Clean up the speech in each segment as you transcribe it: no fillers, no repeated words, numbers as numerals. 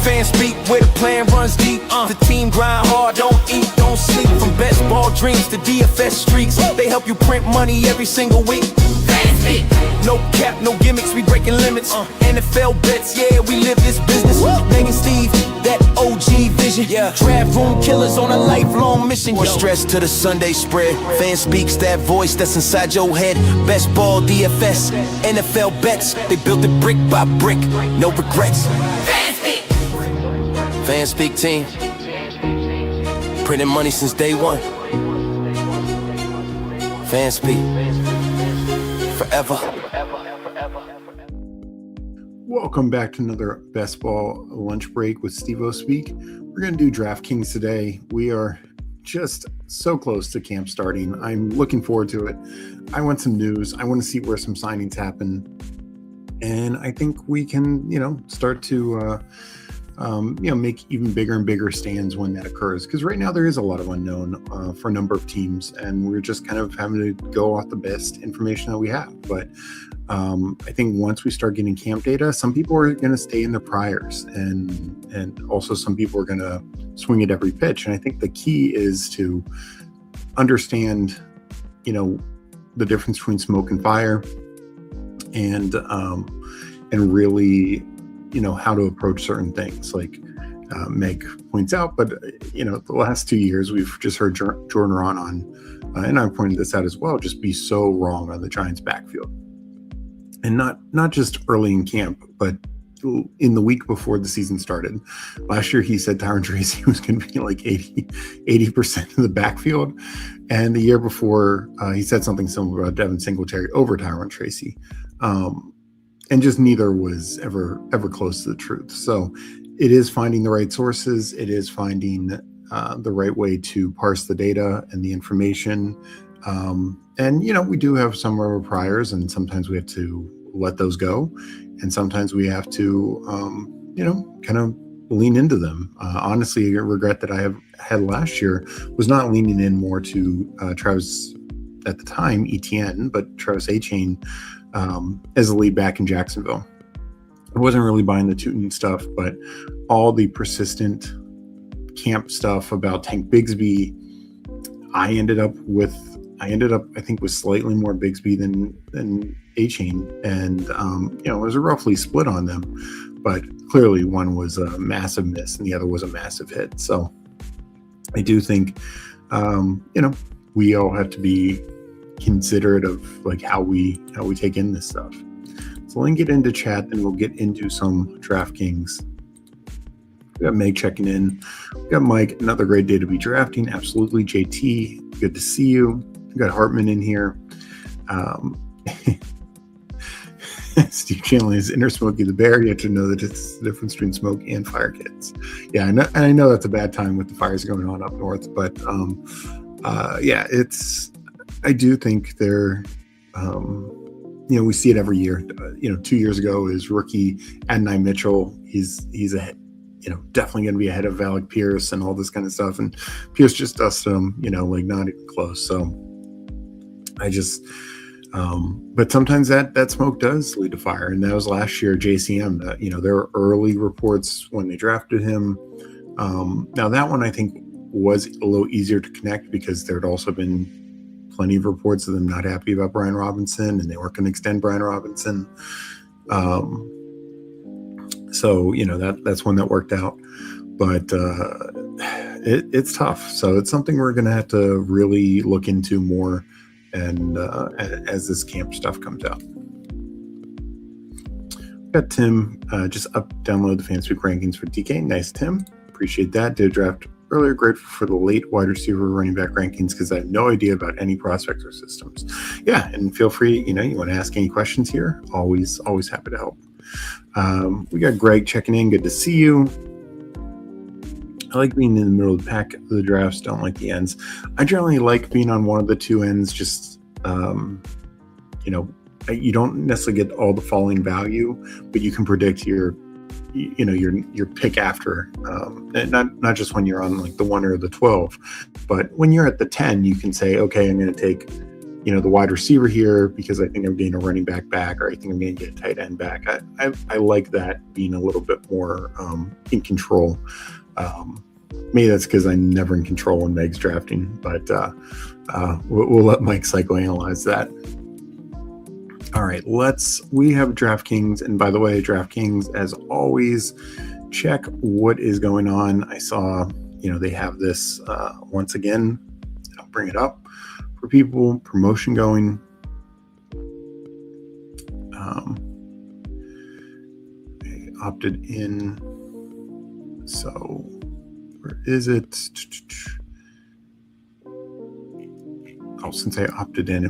Fanspeak, where the plan runs deep. The team grind hard, don't eat, don't sleep. From best ball dreams to DFS streaks, they help you print money every single week. Fanspeak. No cap, no gimmicks, we breaking limits. NFL bets, yeah, we live this business. Degen Steve, that OG vision. Draft room killers on a lifelong mission. More stress to the Sunday spread. Fanspeak's that voice that's inside your head. Best ball, DFS, NFL bets. They built it brick by brick, no regrets. Fanspeak team, printing money since day one. Fanspeak, forever. Welcome back to another Best Ball Lunch Break with Steve-O Speak. We're going to do DraftKings today. We are just so close to camp starting. I'm looking forward to it. I want some news. I want to see where some signings happen. And I think we can, start to make even bigger and bigger stands when that occurs. Because right now there is a lot of unknown for a number of teams, and we're just kind of having to go off the best information that we have. But I think once we start getting camp data, some people are going to stay in their priors, and also some people are going to swing at every pitch. And I think the key is to understand, the difference between smoke and fire, and really, how to approach certain things. Like Meg points out, but the last 2 years we've just heard Jordan Ron on, and I pointed this out as well, just be so wrong on the Giants' backfield, and not just early in camp, but in the week before the season started. Last year he said Tyron Tracy was going to be like 80% of the backfield, and the year before he said something similar about Devin Singletary over Tyron Tracy. And just neither was ever close to the truth. So it is finding the right sources. It is finding the right way to parse the data and the information. And, we do have some of our priors, and sometimes we have to let those go. And sometimes we have to, kind of lean into them. Honestly, a regret that I have had last year was not leaning in more to Travis, at the time, ETN, but Travis A-Chain, as a lead back in Jacksonville. I wasn't really buying the Tootin stuff, but all the persistent camp stuff about Tank Bigsby, I ended up I think with slightly more Bigsby than A-Chain, and it was a roughly split on them, but clearly one was a massive miss and the other was a massive hit. So I do think we all have to be considerate of like how we take in this stuff. So let me get into chat, and we'll get into some DraftKings. We got Meg checking in. We got Mike, another great day to be drafting. Absolutely. JT, good to see you. We got Hartman in here. Steve Chandler is inner Smokey the Bear. You have to know that it's the difference between smoke and fire kits. Yeah, I know that's a bad time with the fires going on up north, but I do think they're, we see it every year. 2 years ago is rookie Adonai Mitchell. He's definitely going to be ahead of Alec Pierce and all this kind of stuff. And Pierce just dusted him, not even close. So I just, but sometimes that smoke does lead to fire. And that was last year, JCM, there were early reports when they drafted him. Now that one I think was a little easier to connect because there had also been plenty of reports of them not happy about Brian Robinson, and they weren't going to extend Brian Robinson. So that's one that worked out, but it's tough. So it's something we're going to have to really look into more, and as this camp stuff comes out. Got Tim just download the Fanspeak rankings for DK. Nice, Tim. Appreciate that. Did a draft earlier. Grateful for the late wide receiver running back rankings because I have no idea about any prospects or systems. Yeah, and feel free, you want to ask any questions here. Always happy to help. We got Greg checking in. Good to see you. I like being in the middle of the pack of the drafts. Don't like the ends. I generally like being on one of the two ends. Just you don't necessarily get all the falling value, but you can predict your pick after, and not just when you're on like the 1 or the 12, but when you're at the 10, you can say, okay, I'm going to take the wide receiver here because I think I'm getting a running back, or I think I'm going to get a tight end back. I like that being a little bit more in control. Maybe that's because I'm never in control when Meg's drafting, but we'll let Mike psychoanalyze that. All right, we have DraftKings, and by the way, DraftKings, as always, check what is going on. I saw, they have this once again. I'll bring it up for people. Promotion going. I opted in. So where is it? Oh, since I opted in,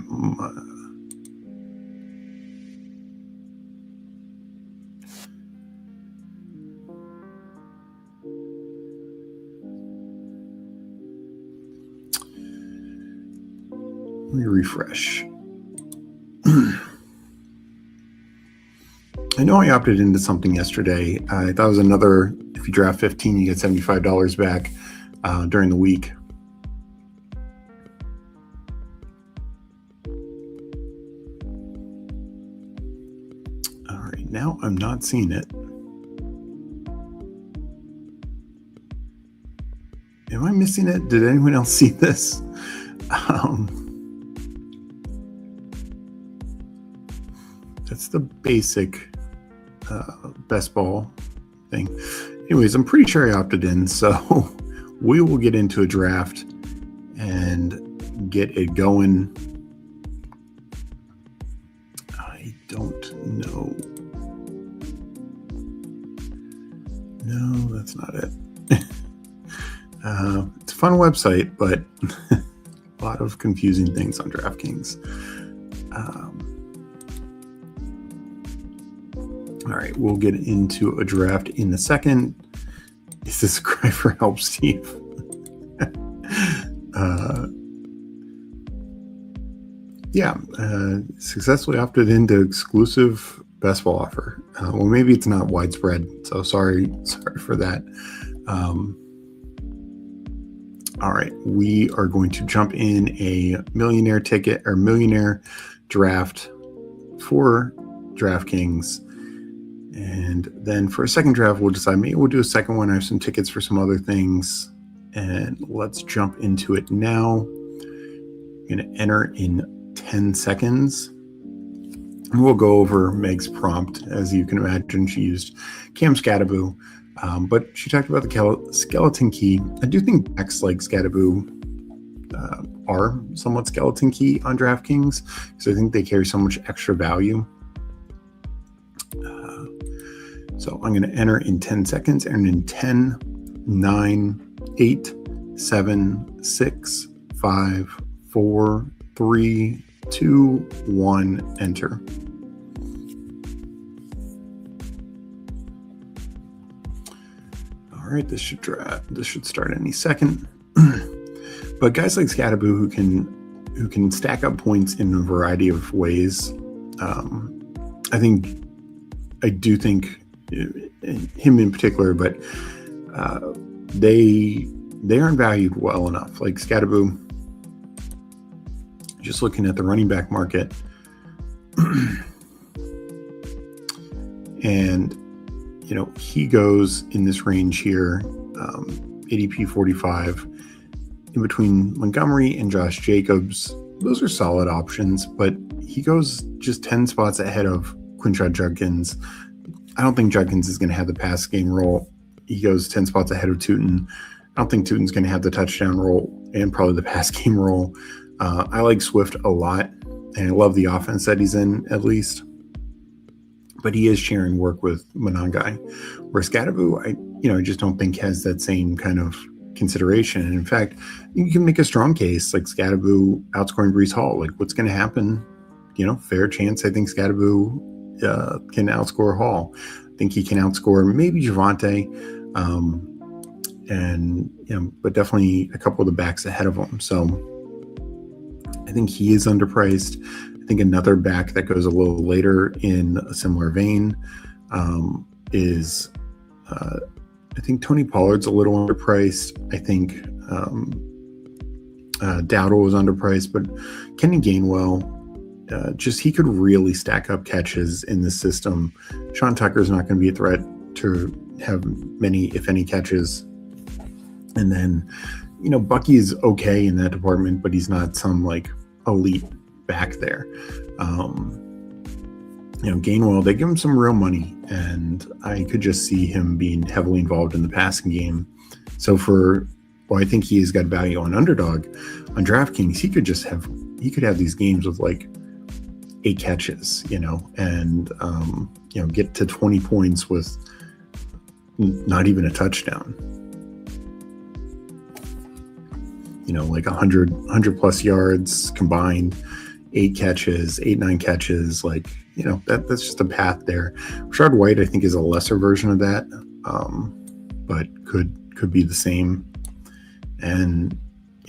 let me refresh. I know I opted into something yesterday. I thought it was another, if you draft 15, you get $75 back during the week. All right, now I'm not seeing it. Am I missing it? Did anyone else see this? That's the basic best ball thing. Anyways, I'm pretty sure I opted in, so we will get into a draft and get it going. I don't know. No, that's not it. It's a fun website, but a lot of confusing things on DraftKings. All right, we'll get into a draft in a second. Is this a cry for help, Steve? Successfully opted into exclusive best ball offer. Well, maybe it's not widespread, so sorry for that. All right, we are going to jump in a Millionaire ticket or Millionaire draft for DraftKings. And then for a second draft, we'll decide maybe we'll do a second one. I have some tickets for some other things. And let's jump into it now. I'm going to enter in 10 seconds. And we'll go over Meg's prompt. As you can imagine, she used Skattebo. But she talked about the skeleton key. I do think backs like Skattebo are somewhat skeleton key on DraftKings, because I think they carry so much extra value. So I'm going to enter in 10 seconds, and in 10, 9, 8, 7, 6, 5, 4, 3, 2, 1, enter. All right, this should start any second. But guys like Skattebo who can stack up points in a variety of ways. I do think him in particular, but they aren't valued well enough. Like Skattebo, just looking at the running back market, and he goes in this range here, ADP 45, in between Montgomery and Josh Jacobs. Those are solid options, but he goes just 10 spots ahead of Quinshad Judkins. I don't think Judkins is going to have the pass game role. He goes 10 spots ahead of Tootin. I don't think Tootin's going to have the touchdown role and probably the pass game role. I like Swift a lot, and I love the offense that he's in, at least. But he is sharing work with Monangai, where Skattebo, I just don't think has that same kind of consideration. And in fact, you can make a strong case like Skattebo outscoring Breece Hall. Like, what's going to happen? Fair chance. I think Skattebo can outscore Hall. I think he can outscore maybe Javonte, but definitely a couple of the backs ahead of him. So I think he is underpriced. I think another back that goes a little later in a similar vein is I think Tony Pollard's a little underpriced. I think Dowdle was underpriced, but Kenny Gainwell, he could really stack up catches in this system. Sean Tucker's not going to be a threat to have many, if any, catches. And then, Bucky's okay in that department, but he's not some like elite back there. Gainwell, they give him some real money, and I could just see him being heavily involved in the passing game. So I think he's got value on underdog. On DraftKings, he could have these games with like 8 catches, and get to 20 points with not even a touchdown. Like 100 plus yards combined, 8 catches, 9 catches, that's just a path there. Rashad White, I think, is a lesser version of that, but could be the same. And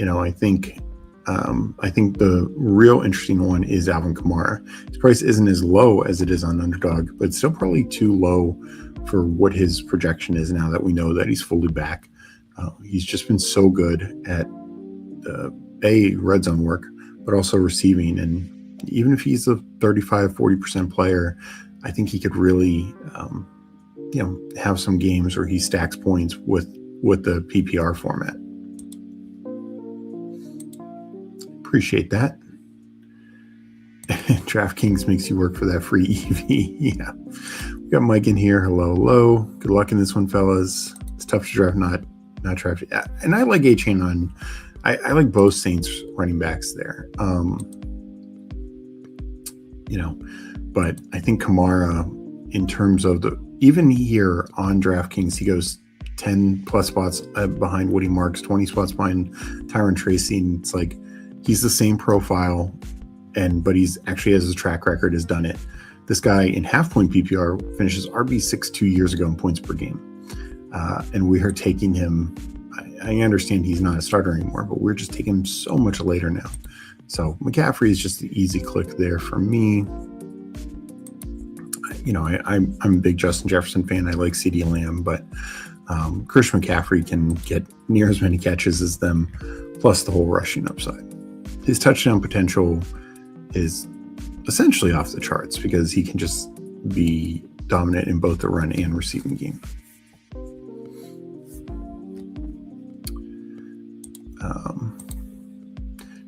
I think the real interesting one is Alvin Kamara. His price isn't as low as it is on underdog, but it's still probably too low for what his projection is now that we know that he's fully back. He's just been so good at red zone work, but also receiving. And even if he's a 35-40% player, I think he could really have some games where he stacks points with the PPR format. Appreciate that. DraftKings makes you work for that free EV. Yeah. We got Mike in here. Hello. Good luck in this one, fellas. It's tough to draft, not draft. And I like A-Chain on. I like both Saints running backs there. But I think Kamara, in terms of even here on DraftKings, he goes 10 plus spots behind Woody Marks, 20 spots behind Tyron Tracy. And it's like, he's the same profile, but he's actually has his track record, has done it. This guy in half-point PPR finishes RB6 2 years ago in points per game. And we are taking him. I understand he's not a starter anymore, but we're just taking him so much later now. So McCaffrey is just the easy click there for me. I'm a big Justin Jefferson fan. I like CeeDee Lamb, but Christian McCaffrey can get near as many catches as them, plus the whole rushing upside. His touchdown potential is essentially off the charts because he can just be dominant in both the run and receiving game.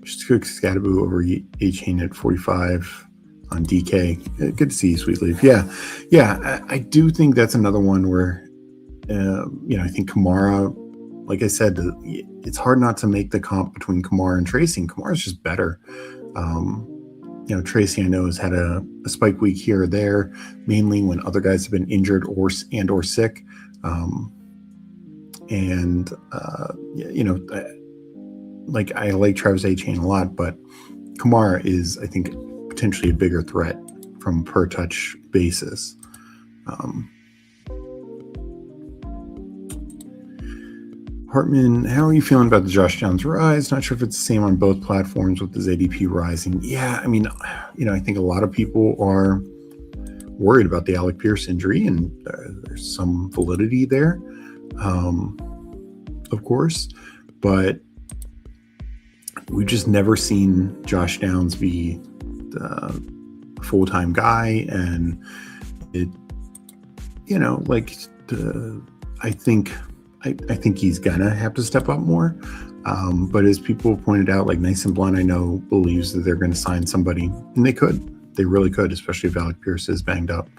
Just quick Skattebo over A-Chain at 45 on DK. Good to see you, Sweet Leaf. Yeah. I do think that's another one where, I think Kamara, like I said, it's hard not to make the comp between Kamara and Tracy. And Kamara's just better. Tracy, I know, has had a spike week here or there, mainly when other guys have been injured or sick. I like Travis A-Chain a lot, but Kamara is, I think, potentially a bigger threat from per touch basis. Hartman, how are you feeling about the Josh Downs rise? Not sure if it's the same on both platforms with his ADP rising. Yeah, I think a lot of people are worried about the Alec Pierce injury, and there's some validity there, of course, but we've just never seen Josh Downs be the full-time guy, and I think he's gonna have to step up more. But as people pointed out, like Nice and Blunt, I know, believes that they're going to sign somebody, and they really could, especially if Alec Pierce is banged up.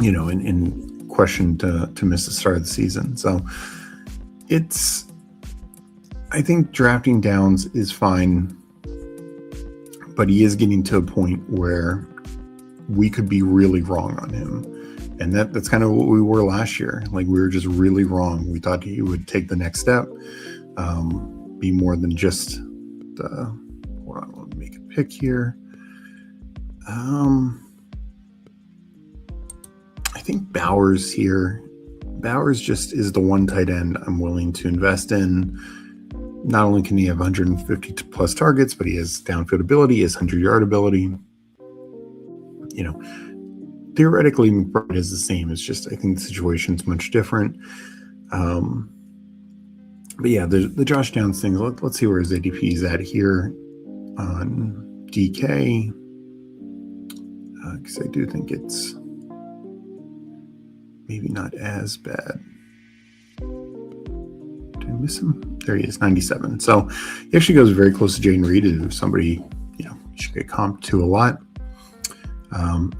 In question to miss the start of the season. So I think drafting Downs is fine, but he is getting to a point where we could be really wrong on him. And that's kind of what we were last year. Like, we were just really wrong. We thought he would take the next step, be more than just hold on, let me make a pick here. I think Bowers here. Bowers just is the one tight end I'm willing to invest in. Not only can he have 150 plus targets, but he has downfield ability, he has 100-yard ability. Theoretically, McBride is the same. It's just, I think the situation's much different. But yeah, the Josh Downs thing. Let's see where his ADP is at here on DK, because I do think it's maybe not as bad. Did I miss him? There he is, 97. So he actually goes very close to Jaylen Reed, who's somebody you should get comped to a lot.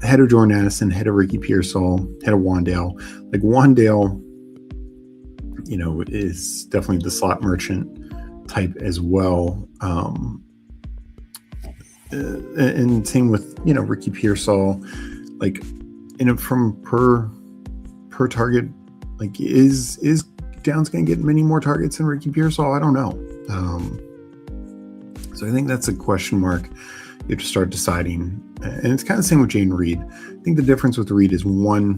Ahead of Jordan Addison, ahead of Ricky Pearsall, ahead of Wandale. Like Wandale, is definitely the slot merchant type as well. And same with, Ricky Pearsall, like, from per target, like is Downs going to get many more targets than Ricky Pearsall? I don't know. So I think that's a question mark. You have to start deciding. And it's kind of the same with Jaylen Reed. I think the difference with Reed is, one,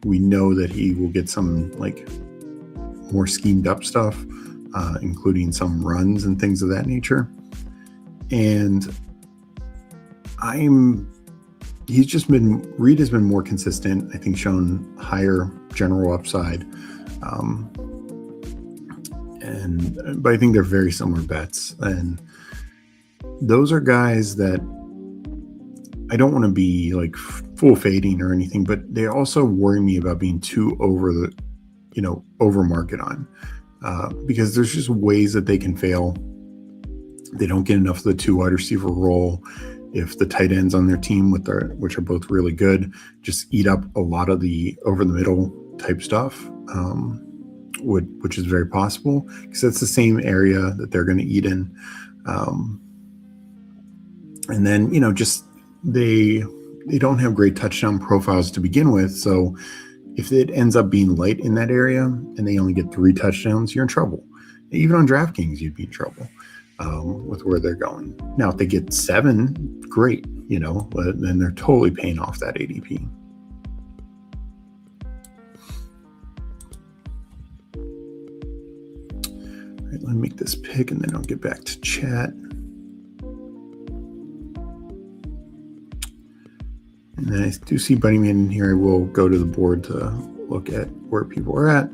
we know that he will get some like more schemed up stuff, including some runs and things of that nature. And Reed has been more consistent, I think, shown higher general upside. But I think they're very similar bets. And those are guys that I don't want to be like full fading or anything, but they also worry me about being too over market on, because there's just ways that they can fail. They don't get enough of the 2 wide receiver role. If the tight ends on their team, which are both really good, just eat up a lot of the over the middle type stuff, which is very possible, because that's the same area that they're going to eat in. And then, just they don't have great touchdown profiles to begin with. So if it ends up being light in that area and they only get 3 touchdowns, you're in trouble. Even on DraftKings, you'd be in trouble with where they're going. Now, if they get 7, great, but then they're totally paying off that ADP. All right, let me make this pick and then I'll get back to chat. And then I do see Bunny Man in here. I will go to the board to look at where people are at.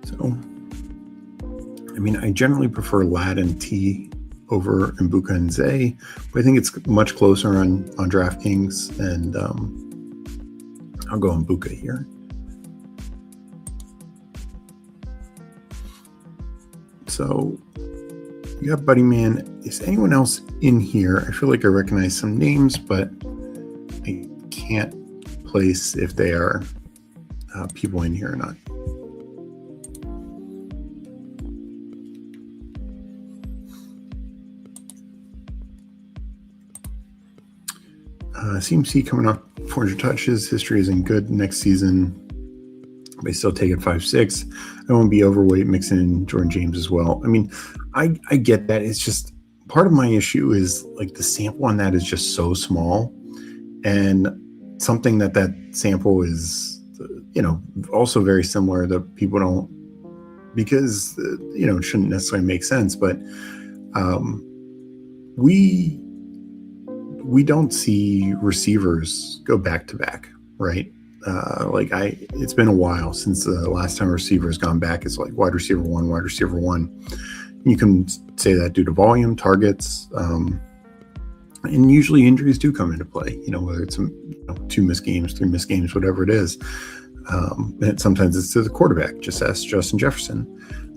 So, I generally prefer Lad and T over Mbuka and Zay, but I think it's much closer on DraftKings, and I'll go Mbuka here. So you got Buddy Man. Is anyone else in here? I feel like I recognize some names, but I can't place if they are people in here or not. CMC coming off 400 touches. History isn't good next season. They still take it 5'6". I don't want to be overweight, mixing in Jordan James as well. I get that. It's just part of my issue is like the sample on that is just so small, and something that sample is, also very similar that people don't, because, it shouldn't necessarily make sense, but we don't see receivers go back to back, right? It's been a while since the last time a receiver has gone back. It's like wide receiver one. You can say that due to volume, targets, and usually injuries do come into play, whether it's 2 missed games, 3 missed games, whatever it is. And sometimes it's to the quarterback, just ask Justin Jefferson,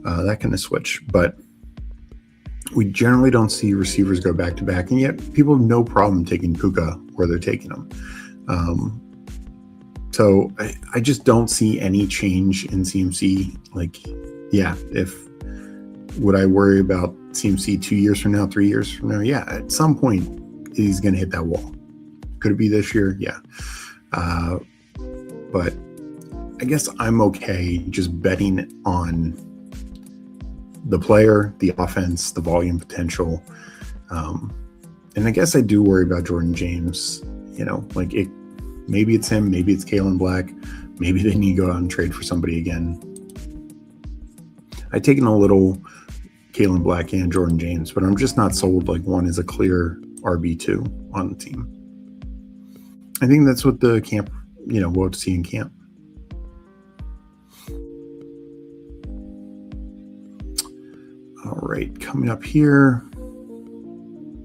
that kind of switch. But we generally don't see receivers go back to back, and yet people have no problem taking Puka where they're taking them. So I just don't see any change in CMC. Would I worry about CMC 2 years from now, 3 years from now? Yeah, at some point he's going to hit that wall. Could it be this year? Yeah. But I guess I'm okay just betting on the player, the offense, the volume potential. And I guess I do worry about Jordan James. Maybe it's him, maybe it's Kalen Black, maybe they need to go out and trade for somebody again. I've taken a little Kalen Black and Jordan James, but I'm just not sold like one is a clear RB2 on the team. I think that's what the camp, we'll see in camp. All right, coming up here,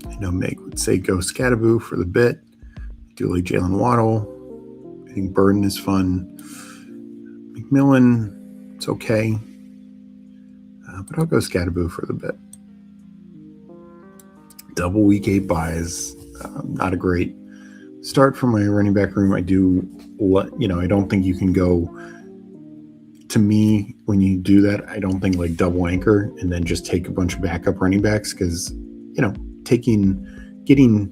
I know Meg would say go Skattebo for the bit. I do like Jaylen Waddle. I think Burden is fun. McMillan, it's okay. But I'll go Skattebo for the bit. Double week 8 buys, not a great start for my running back room. I don't think you can go, to me, when you do that, I don't think like double anchor and then just take a bunch of backup running backs, because, getting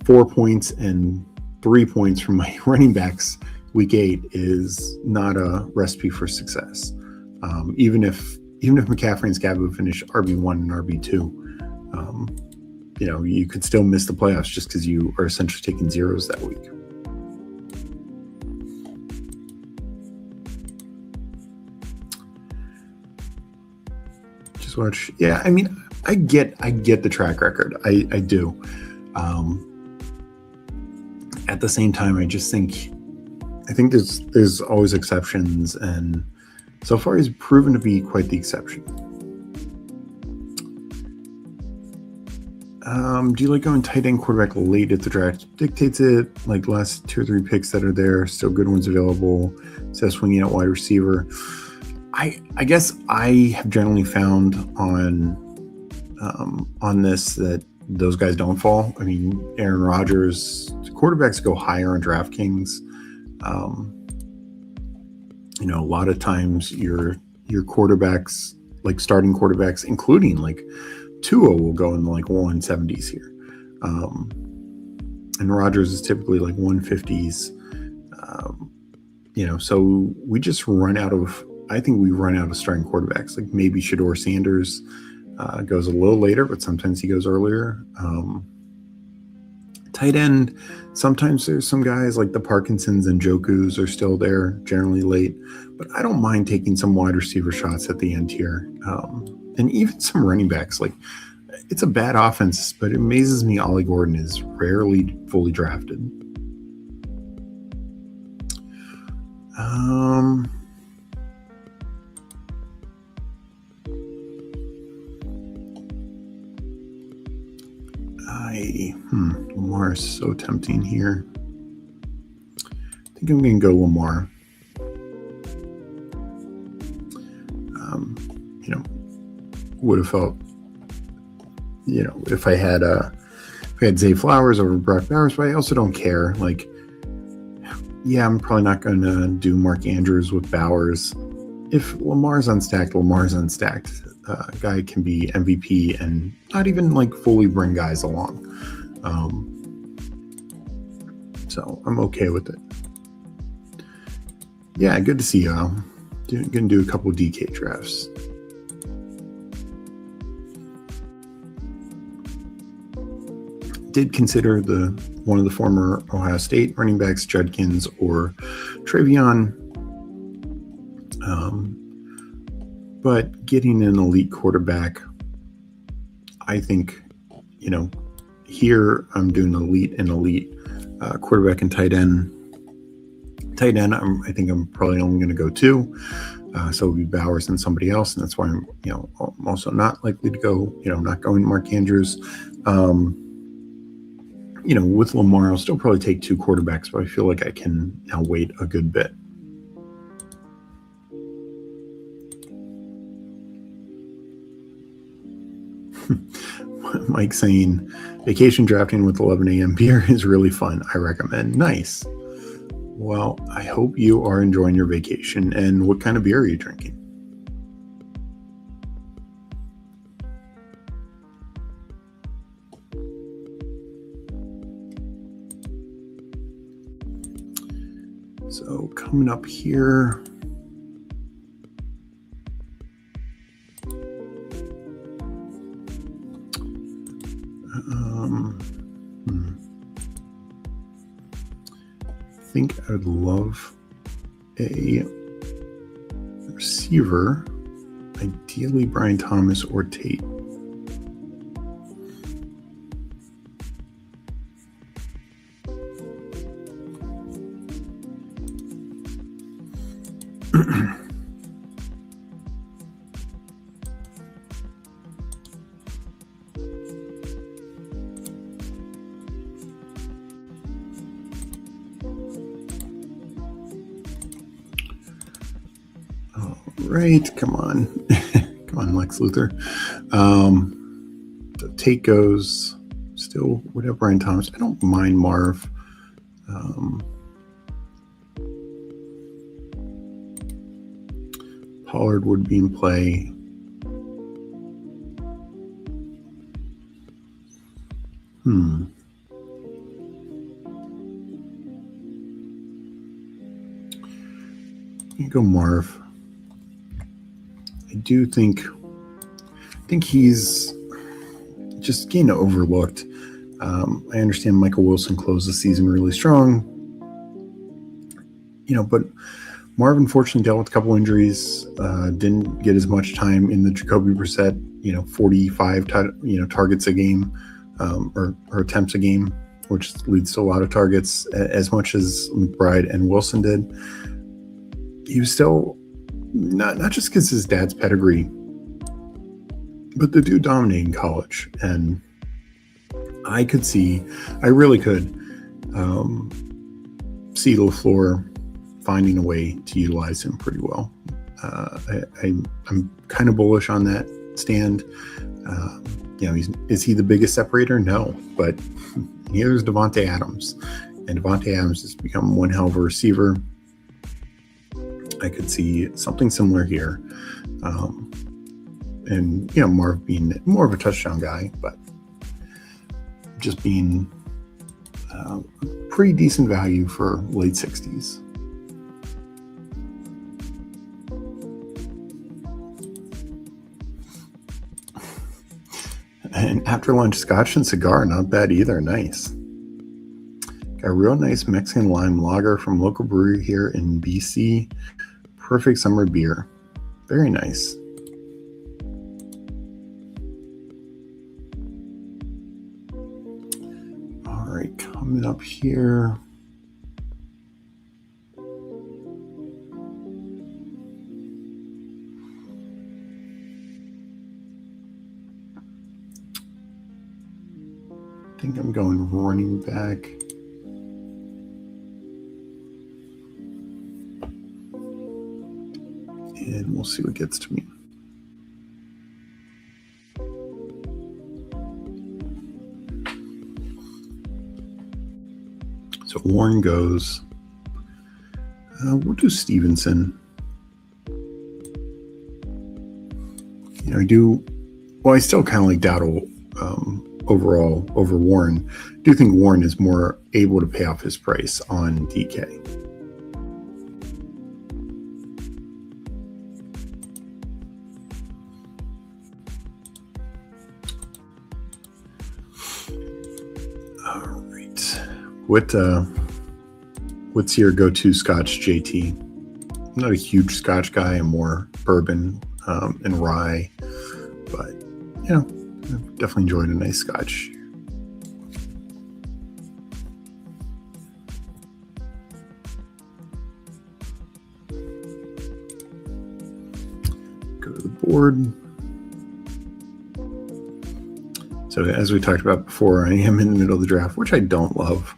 4 points and 3 points from my running backs week 8 is not a recipe for success. Even if McCaffrey and Skattebo finish RB1 and RB2, you could still miss the playoffs just because you are essentially taking zeros that week. Just watch. Yeah, I mean, I get the track record. I do. At the same time, I think there's always exceptions, and so far he's proven to be quite the exception. Do you like going tight end quarterback late if the draft dictates it? Like last 2 or 3 picks that are there, still good ones available. So swinging out wide receiver. I guess I have generally found on this that those guys don't fall. I mean, Aaron Rodgers, quarterbacks go higher on DraftKings. A lot of times your quarterbacks, like starting quarterbacks, including like Tua, will go in like 170s here. And Rodgers is typically like 150s. So we just I think we run out of starting quarterbacks. Like maybe Shedeur Sanders goes a little later, but sometimes he goes earlier. Tight end, sometimes there's some guys like the Parkinsons and Jokus are still there, generally late, but I don't mind taking some wide receiver shots at the end here. And even some running backs. Like, it's a bad offense, but it amazes me Ollie Gordon is rarely fully drafted. Lamar is so tempting here. I think I'm going to go Lamar. Would have felt, if I had Zay Flowers over Brock Bowers, but I also don't care. Like, yeah, I'm probably not going to do Mark Andrews with Bowers. If Lamar's unstacked, Lamar's unstacked. Guy can be MVP and not even like fully bring guys along. So I'm okay with it. Yeah, good to see y'all. Going to do a couple DK drafts. Did consider one of the former Ohio State running backs, Judkins or Travion. But getting an elite quarterback, I think, here I'm doing elite quarterback and tight end. Tight end, I think I'm probably only going to go 2. So it would be Bowers and somebody else. And that's why I'm, I'm also not likely to go, not going Mark Andrews. With Lamar, I'll still probably take 2 quarterbacks, but I feel like I can now wait a good bit. Mike saying, vacation drafting with 11 a.m. beer is really fun. I recommend. Nice. Well, I hope you are enjoying your vacation. And what kind of beer are you drinking? So coming up here, I think I would love a receiver. Ideally, Brian Thomas or Tate. Right, come on. Come on, Lex Luthor. So Tate goes. Still, whatever, Brian Thomas. I don't mind Marv. Pollard would be in play. You go Marv. I do think he's just getting overlooked. I understand Michael Wilson closed the season really strong, but Marvin unfortunately dealt with a couple injuries, didn't get as much time in the Jacoby Brissett, 45 targets a game, or attempts a game, which leads to a lot of targets, as much as McBride and Wilson did. He was still not just because his dad's pedigree, but the dude dominated in college, and I really could see LaFleur finding a way to utilize him pretty well. I'm kind of bullish on that stand. Is he the biggest separator? No, but here's Devontae Adams, and Devontae Adams has become one hell of a receiver. I could see something similar here. And, Marv being more of a touchdown guy, but just being pretty decent value for late 60s. And after lunch, scotch and cigar, not bad either. Nice. Got a real nice Mexican lime lager from local brewery here in BC. Perfect summer beer. Very nice. All right, coming up here. I think I'm going running back. And we'll see what gets to me. So Warren goes. We'll do Stevenson. I still kind of like Dowdle overall over Warren. I do think Warren is more able to pay off his price on DK. All right. What's your go-to Scotch, JT? I'm not a huge Scotch guy. I'm more bourbon and rye, but I've definitely enjoyed a nice Scotch. Go to the board. So as we talked about before, I am in the middle of the draft, which I don't love.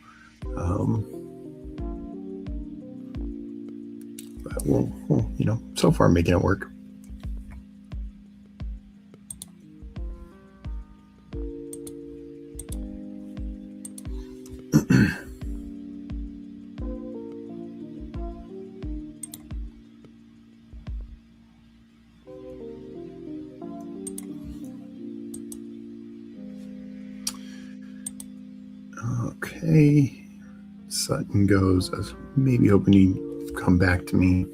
But we'll so far making it work. Okay, Sutton goes. I was maybe hoping he'd come back to me.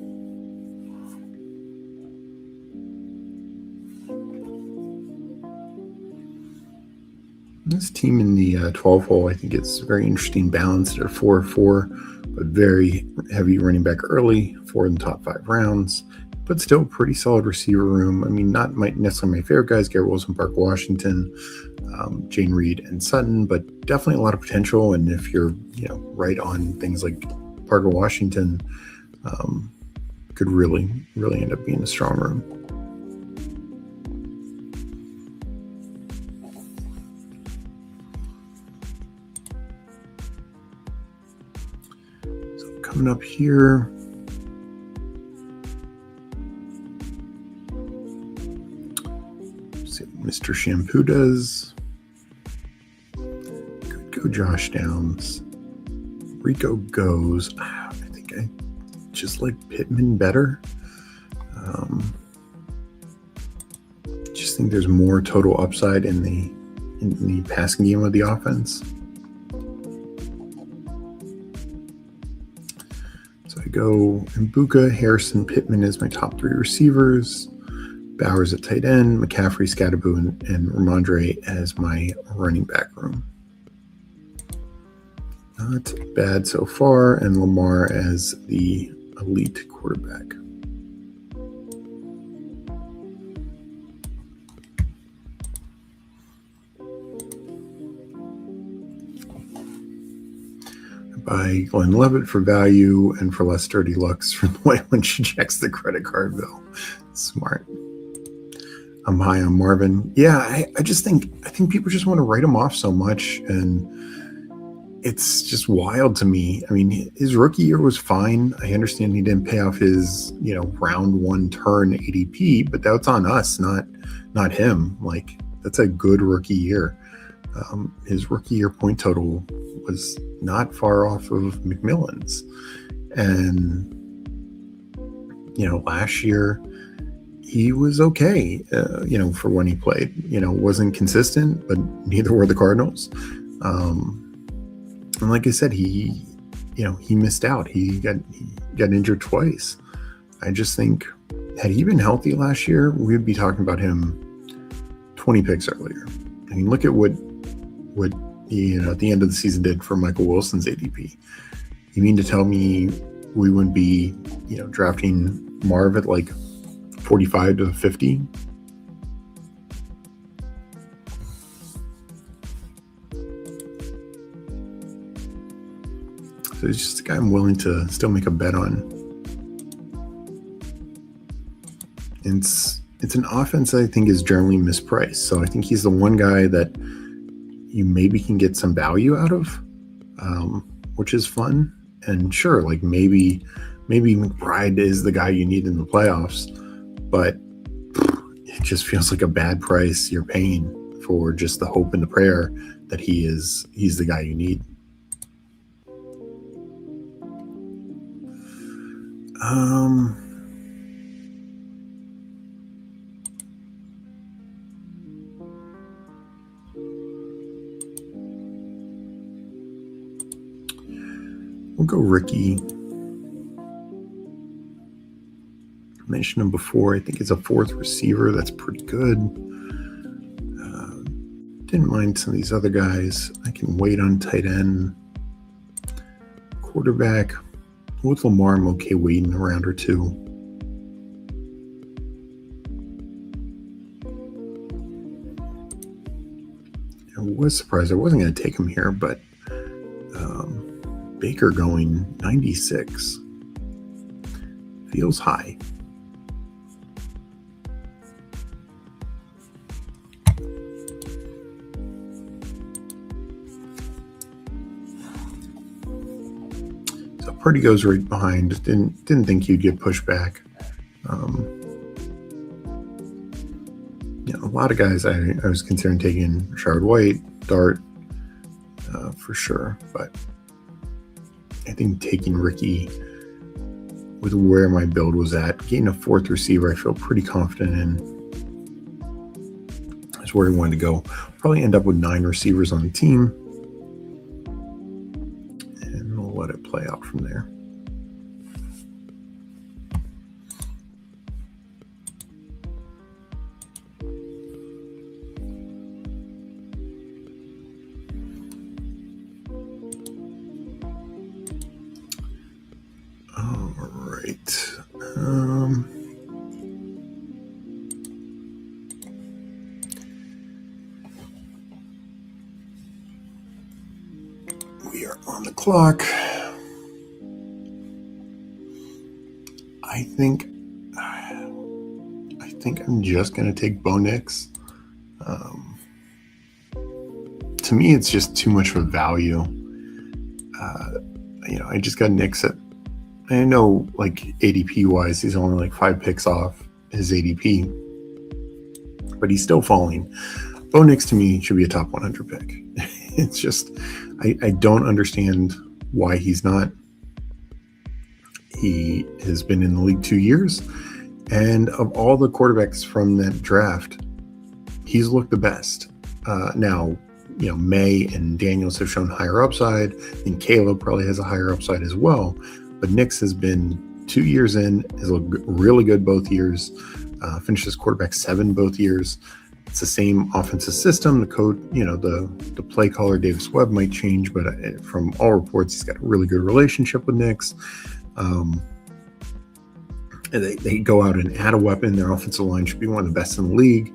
This team in the 12 hole, I think it's very interesting, balanced at 4-4, but very heavy running back early, 4 in the top 5 rounds. but still pretty solid receiver room. I mean, not necessarily my favorite guys, Garrett Wilson, Parker Washington, Jane Reed, and Sutton, but definitely a lot of potential. And if you're, right on things like Parker Washington, could really, really end up being a strong room. So coming up here, see what Mr. Shampoo does. Could go Josh Downs. Rico goes. I think I just like Pittman better. Just think there's more total upside in the passing game of the offense. So I go Mbuka, Harrison, Pittman as my top 3 receivers. Bowers at tight end, McCaffrey, Skattebo, and Ramondre as my running back room. Not bad so far, and Lamar as the elite quarterback. I buy Glenn Levitt for value and for less dirty looks from the way when she checks the credit card bill. Smart. I'm high on Marvin. Yeah, I think people just want to write him off so much, and it's just wild to me. I mean, his rookie year was fine. I understand he didn't pay off his, round 1 turn ADP, but that's on us, not him. Like, that's a good rookie year. His rookie year point total was not far off of McMillan's. And, last year he was okay, for when he played. Wasn't consistent, but neither were the Cardinals. And like I said, he missed out. He got injured twice. I just think had he been healthy last year, we'd be talking about him 20 picks earlier. I mean, look at what he, at the end of the season did for Michael Wilson's ADP. You mean to tell me we wouldn't be, drafting Marv at like 45 to 50? So he's just a guy I'm willing to still make a bet on. It's an offense that I think is generally mispriced. So I think he's the one guy that you maybe can get some value out of, which is fun. And sure, like maybe McBride is the guy you need in the playoffs, but it just feels like a bad price you're paying for just the hope and the prayer that he's the guy you need. We'll go Ricky. I mentioned him before. I think it's a 4th receiver. That's pretty good. Didn't mind some of these other guys. I can wait on tight end. Quarterback. With Lamar, I'm okay waiting a round or 2. I was surprised I wasn't going to take him here, but Baker going 96 feels high. So Purdy goes right behind. Didn't think he'd get pushed back. A lot of guys I was considering taking Rashard White, Dart, for sure, but I think taking Ricky with where my build was at, getting a 4th receiver, I feel pretty confident in. That's where I wanted to go. Probably end up with 9 receivers on the team, and we'll let it play out from there. All right. on the clock. I think I'm just going to take Bo Nix. To me, it's just too much of a value. I just got Nix at, I know like ADP wise, he's only like 5 picks off his ADP, but he's still falling. Bo Nix to me should be a top 100 pick. It's just, I don't understand why he's not. He has been in the league 2 years, and of all the quarterbacks from that draft, he's looked the best. Now, May and Daniels have shown higher upside, and Caleb probably has a higher upside as well. But Nix has been 2 years in, has looked really good both years, finished as quarterback 7 both years. It's the same offensive system. The code, the play caller, Davis Webb, might change, but from all reports, he's got a really good relationship with Nix. They go out and add a weapon. Their offensive line should be one of the best in the league.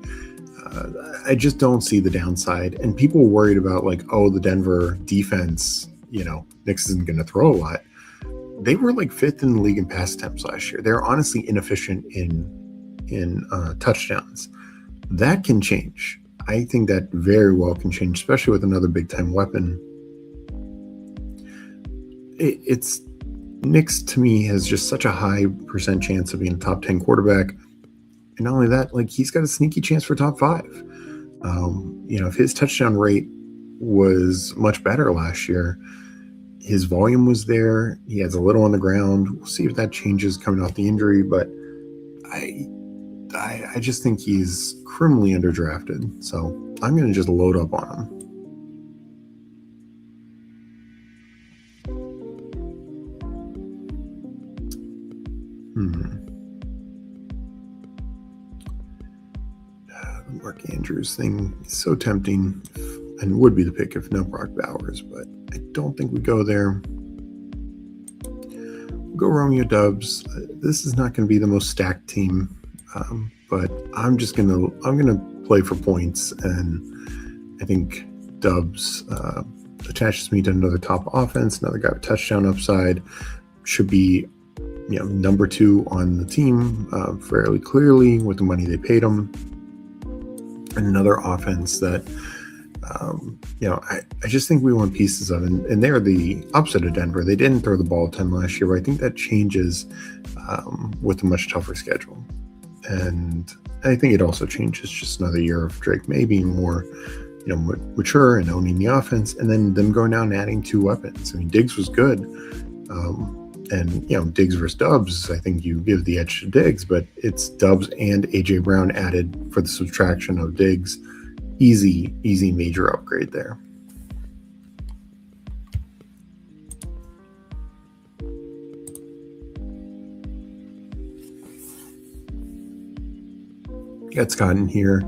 I just don't see the downside. And people were worried about the Denver defense, Nix isn't going to throw a lot. They were 5th in the league in pass attempts last year. They're honestly inefficient in touchdowns. That can change. I think that very well can change, especially with another big-time weapon. It's Nix, to me, has just such a high % chance of being a top 10 quarterback. And not only that, he's got a sneaky chance for top 5. If his touchdown rate was much better last year, his volume was there. He has a little on the ground. We'll see if that changes coming off the injury, but I just think he's criminally underdrafted. So I'm going to just load up on him. The Mark Andrews thing is so tempting and would be the pick if no Brock Bowers, but I don't think we go there. We'll go Romeo Dubs. This is not going to be the most stacked team, but I'm going to play for points, and I think Dubs attaches me to another top offense, another guy with touchdown upside, should be number 2 on the team fairly clearly with the money they paid him, and another offense that I just think we want pieces of, and they're the opposite of Denver. They didn't throw the ball a ton last year, but I think that changes with a much tougher schedule. And I think it also changes just another year of Drake May being more, mature and owning the offense, and then them going down and adding 2 weapons. I mean, Diggs was good. And Diggs versus Dubs, I think you give the edge to Diggs, but it's Dubs and AJ Brown added for the subtraction of Diggs. Easy major upgrade there. Got Scott in here.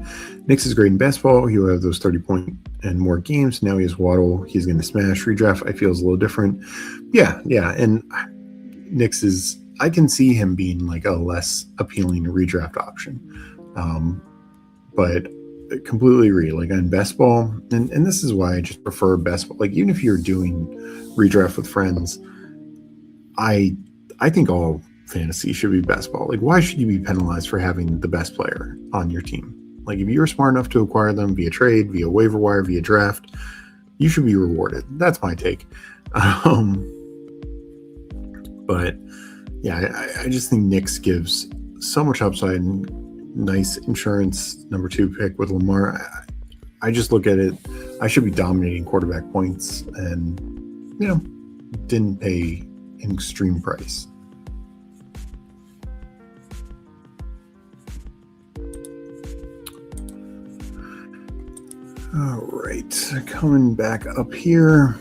Nix is great in basketball. He'll have those 30-point and more games. Now he has Waddle. He's going to smash. Redraft, I feel, is a little different. Yeah. And Nix is, I can see him being a less appealing redraft option. But I completely agree. On best ball, and this is why I just prefer best ball. Even if you're doing redraft with friends, I think all fantasy should be best ball. Why should you be penalized for having the best player on your team? If you're smart enough to acquire them via trade, via waiver wire, via draft, you should be rewarded. That's my take. But yeah, I just think Nix gives so much upside and nice insurance number 2 pick with Lamar. I just look at it. I should be dominating quarterback points, and didn't pay an extreme price. All right, coming back up here.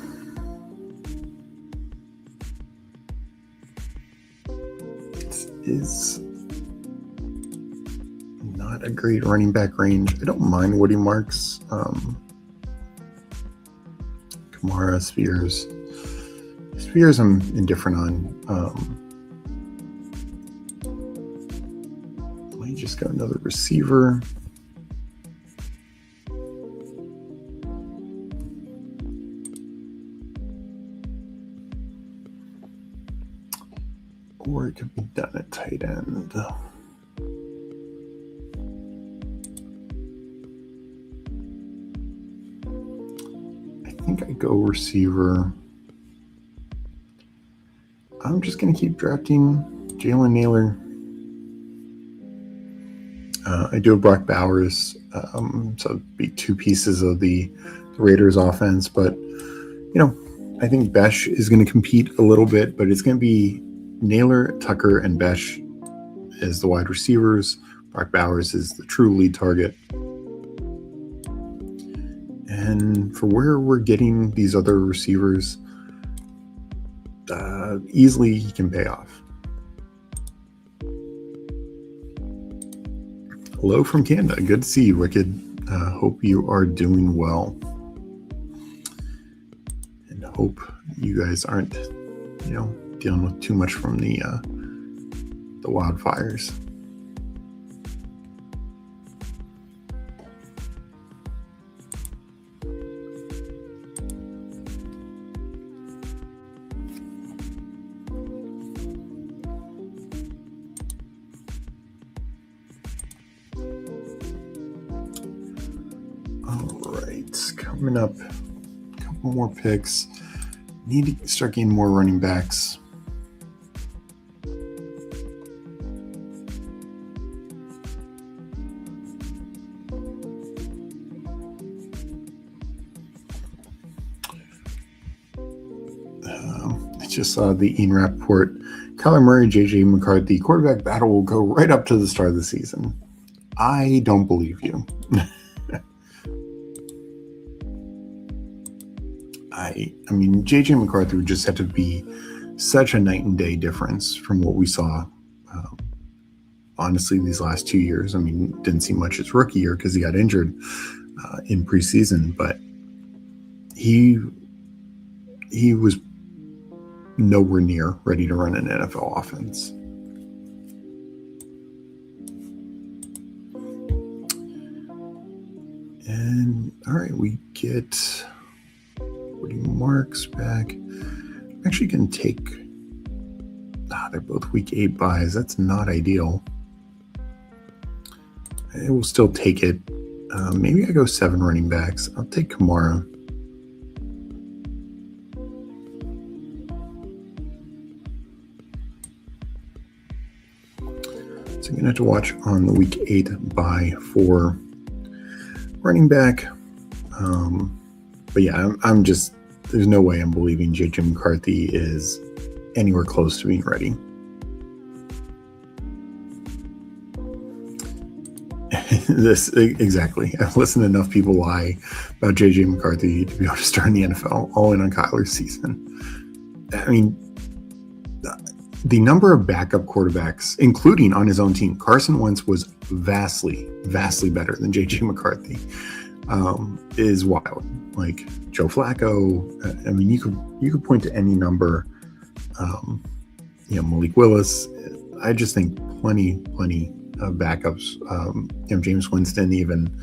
This is not a great running back range. I don't mind Woody Marks. Kamara, Spears. Spears I'm indifferent on. We just got another receiver. or it could be done at tight end. I think I go receiver. I'm just going to keep drafting Jaylen Naylor. I do have Brock Bowers, so it'd be two pieces of the Raiders offense, but I think Besh is going to compete a little bit, but it's going to be Naylor, Tucker, and Besh as the wide receivers. Brock Bowers is the true lead target. And for where we're getting these other receivers, easily he can pay off. Hello from Canada. Good to see you, Wicked. Hope you are doing well. And hope you guys aren't, dealing with too much from the wildfires. Coming up, a couple more picks. Need to start getting more running backs. I just saw the Ian Rappaport, Kyler Murray, JJ McCarthy quarterback battle will go right up to the start of the season. I don't believe you. I mean, JJ McCarthy would just have to be such a night and day difference from what we saw, honestly, these last 2 years. I mean, didn't see much his rookie year because he got injured in preseason, but he was nowhere near ready to run an NFL offense. And all right, we get Woody Marks back. I'm actually going to take, they're both week 8 buys. That's not ideal. I will still take it. Maybe I go 7 running backs. I'll take Kamara. So I'm going to have to watch on the week 8 buy for running back. But yeah, I'm just, there's no way I'm believing JJ McCarthy is anywhere close to being ready. Exactly. I've listened to enough people lie about JJ McCarthy to be able to start in the NFL, all in on Kyler's season. I mean, the number of backup quarterbacks, including on his own team, Carson Wentz was vastly, vastly better than JJ McCarthy. Is wild. Like Joe Flacco, I mean, you could point to any number. Malik Willis. I just think plenty of backups. James Winston even.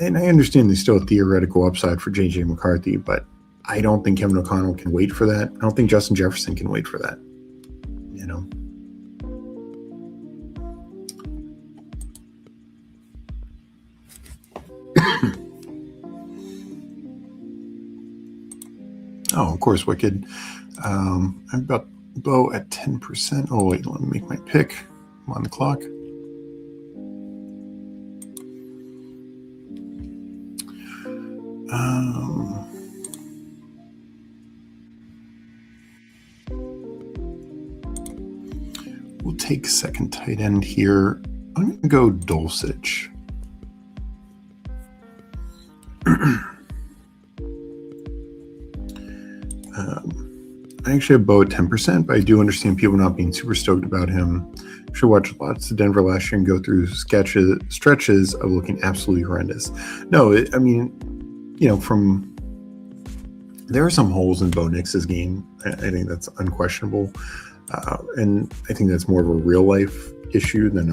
And I understand there's still a theoretical upside for JJ McCarthy, but I don't think Kevin O'Connell can wait for that. I don't think Justin Jefferson can wait for that. Oh, of course, Wicked. I'm about Bo at 10%. Oh, wait, let me make my pick. I'm on the clock. We'll take second tight end here. I'm going to go Dulcich. I actually have Bo at 10%, but I do understand people not being super stoked about him. I should watch lots of Denver last year and go through stretches of looking absolutely horrendous. No, there are some holes in Bo Nix's game. I think that's unquestionable. And I think that's more of a real life issue than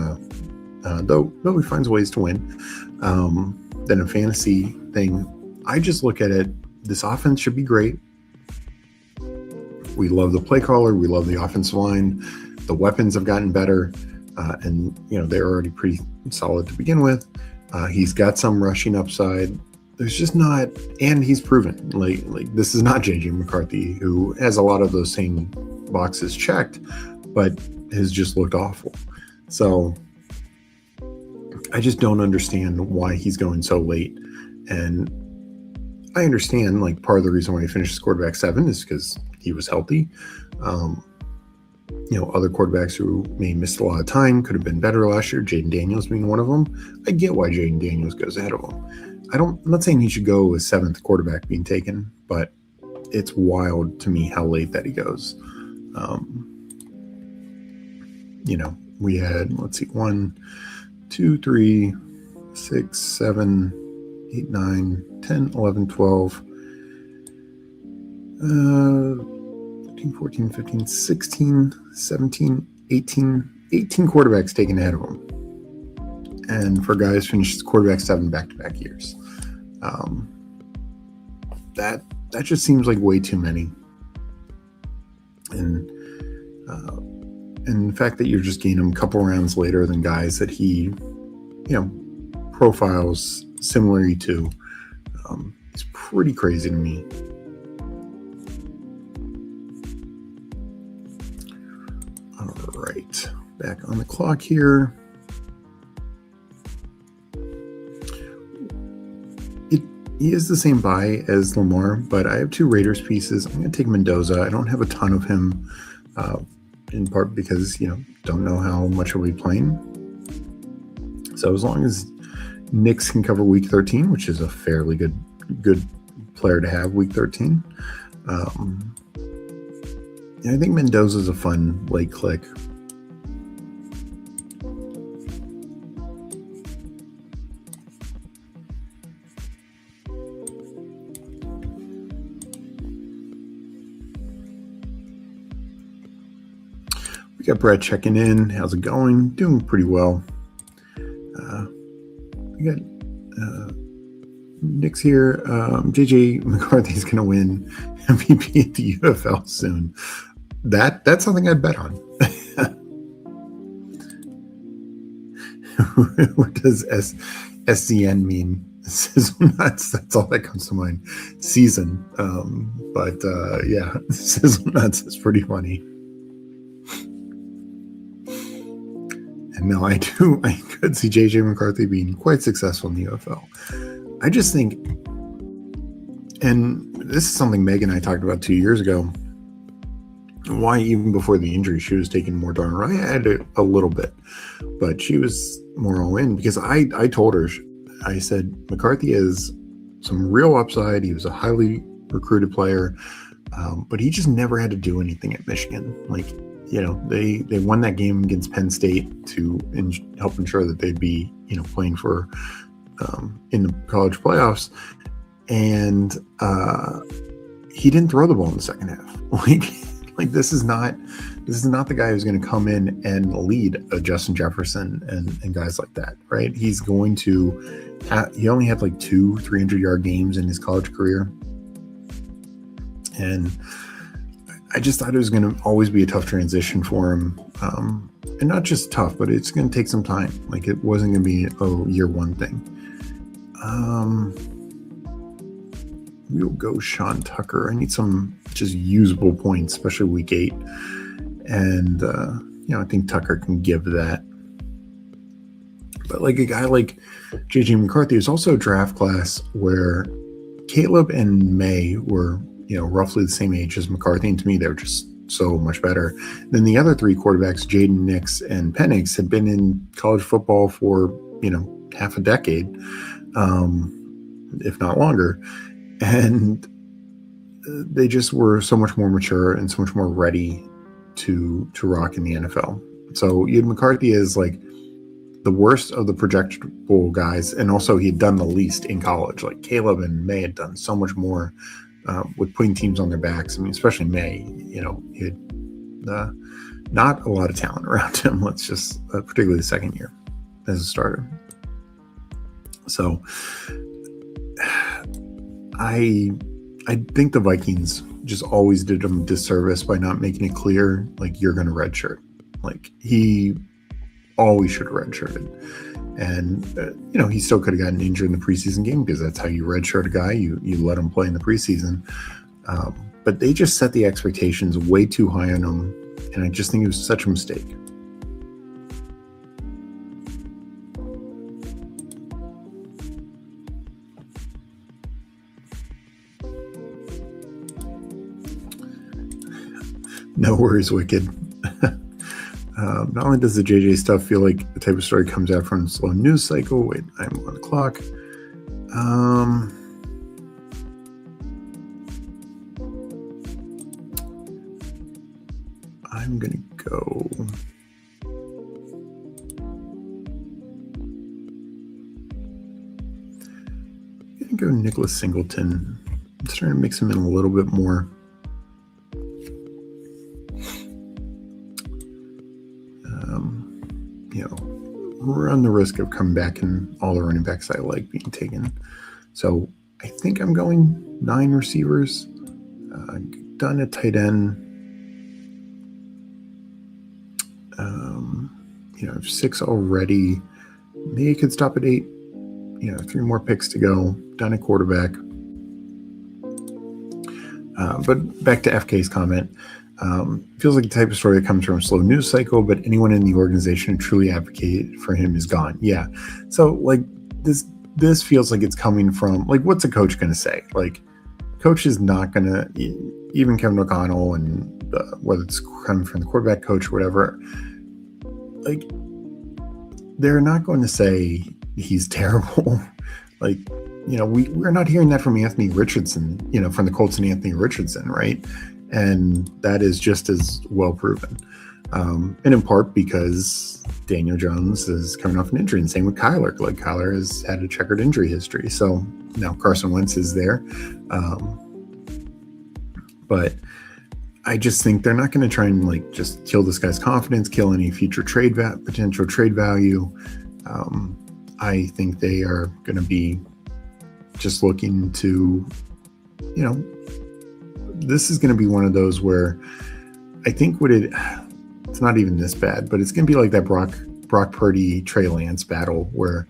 though he finds ways to win, than a fantasy thing. I just look at it. This offense should be great. We love the play caller. We love the offensive line. The weapons have gotten better. And, they're already pretty solid to begin with. He's got some rushing upside. There's just not, and he's proven, like this is not JJ McCarthy, who has a lot of those same boxes checked, but has just looked awful. So I just don't understand why he's going so late. And I understand, like, part of the reason why he finished as quarterback 7 is because he was healthy. Other quarterbacks who may missed a lot of time could have been better last year, Jayden Daniels being one of them. I get why Jayden Daniels goes ahead of him. I'm not saying he should go as 7th quarterback being taken, but it's wild to me how late that he goes. We had, 1, 2, 3, 6, 7, 8, 9, 10, 11, 12, 13, 14, 15, 16, 17, 18 quarterbacks taken ahead of him. And for guys finished quarterback 7 back-to-back years. That just seems like way too many. And the fact that you're just getting him a couple rounds later than guys that he, profiles similarly to, is pretty crazy to me. All right, back on the clock here. He is the same buy as Lamar, but I have 2 Raiders pieces. I'm going to take Mendoza. I don't have a ton of him, in part because, don't know how much he'll be playing. So as long as Knicks can cover week 13, which is a fairly good player to have week 13, I think Mendoza's a fun late click. We got Brett checking in. How's it going? Doing pretty well. We got Nick's here. JJ McCarthy's going to win MVP at the UFL soon. That's something I'd bet on. What does SCN mean? Sizzle nuts. That's all that comes to mind. Season. Yeah, sizzle nuts is pretty funny. And no, I could see JJ McCarthy being quite successful in the UFL. I just think, and this is something Megan and I talked about 2 years ago, why even before the injury, she was taking more darn right. I had a little bit, but she was more all in because I told her, I said, McCarthy has some real upside. He was a highly recruited player, but he just never had to do anything at Michigan. They won that game against Penn State to help ensure that they'd be, playing for in the college playoffs. And he didn't throw the ball in the second half. This is not the guy who's going to come in and lead a Justin Jefferson and guys like that, right? He's going to. He only had 2 300-yard games in his college career, and I just thought it was going to always be a tough transition for him. And not just tough, but it's going to take some time. It wasn't going to be a year 1 thing. We'll go Sean Tucker. I need some just usable points, especially week 8. And, I think Tucker can give that. But a guy like JJ McCarthy is also a draft class where Caleb and May were, roughly the same age as McCarthy. And to me, they're just so much better. Then the other 3 quarterbacks, Jaden Nix and Penix, had been in college football for, half a decade, if not longer. And they just were so much more mature and so much more ready to rock in the NFL. So you had McCarthy as the worst of the projectable guys, and also he had done the least in college. Caleb and May had done so much more with putting teams on their backs. I mean, especially May, he had not a lot of talent around him. Let's just, particularly the second year as a starter. So I think the Vikings just always did him a disservice by not making it clear, like, you're going to redshirt. Like, he always should have redshirted. And, he still could have gotten injured in the preseason game because that's how you redshirt a guy. You let him play in the preseason. But they just set the expectations way too high on him. And I just think it was such a mistake. No worries, Wicked. Not only does the JJ stuff feel like the type of story comes out from a slow news cycle. Wait, I'm on the clock. I'm going to go. I'm going to go Nicholas Singleton. I'm just trying to mix him in a little bit more. Run the risk of coming back and all the running backs I like being taken. So I think I'm going 9 receivers. Done at tight end. I have 6 already. Maybe I could stop at 8. 3 more picks to go. Done at quarterback. But back to FK's comment. Feels like the type of story that comes from a slow news cycle, but anyone in the organization who truly advocated for him is gone. Yeah. So like this feels like it's coming from, like, what's a coach going to say? Like, coach is not going to, even Kevin O'Connell, and whether it's coming from the quarterback coach or whatever, like, they're not going to say he's terrible. Like, we're not hearing that from Anthony Richardson, from the Colts and Anthony Richardson, right? And that is just as well proven. And in part because Daniel Jones is coming off an injury, and same with Kyler. Like, Kyler has had a checkered injury history. So now Carson Wentz is there. But I just think they're not going to try and, like, just kill this guy's confidence, kill any future potential trade value. I think they are going to be just looking to, this is going to be one of those where I think it's not even this bad, but it's going to be like that Brock Purdy, Trey Lance battle where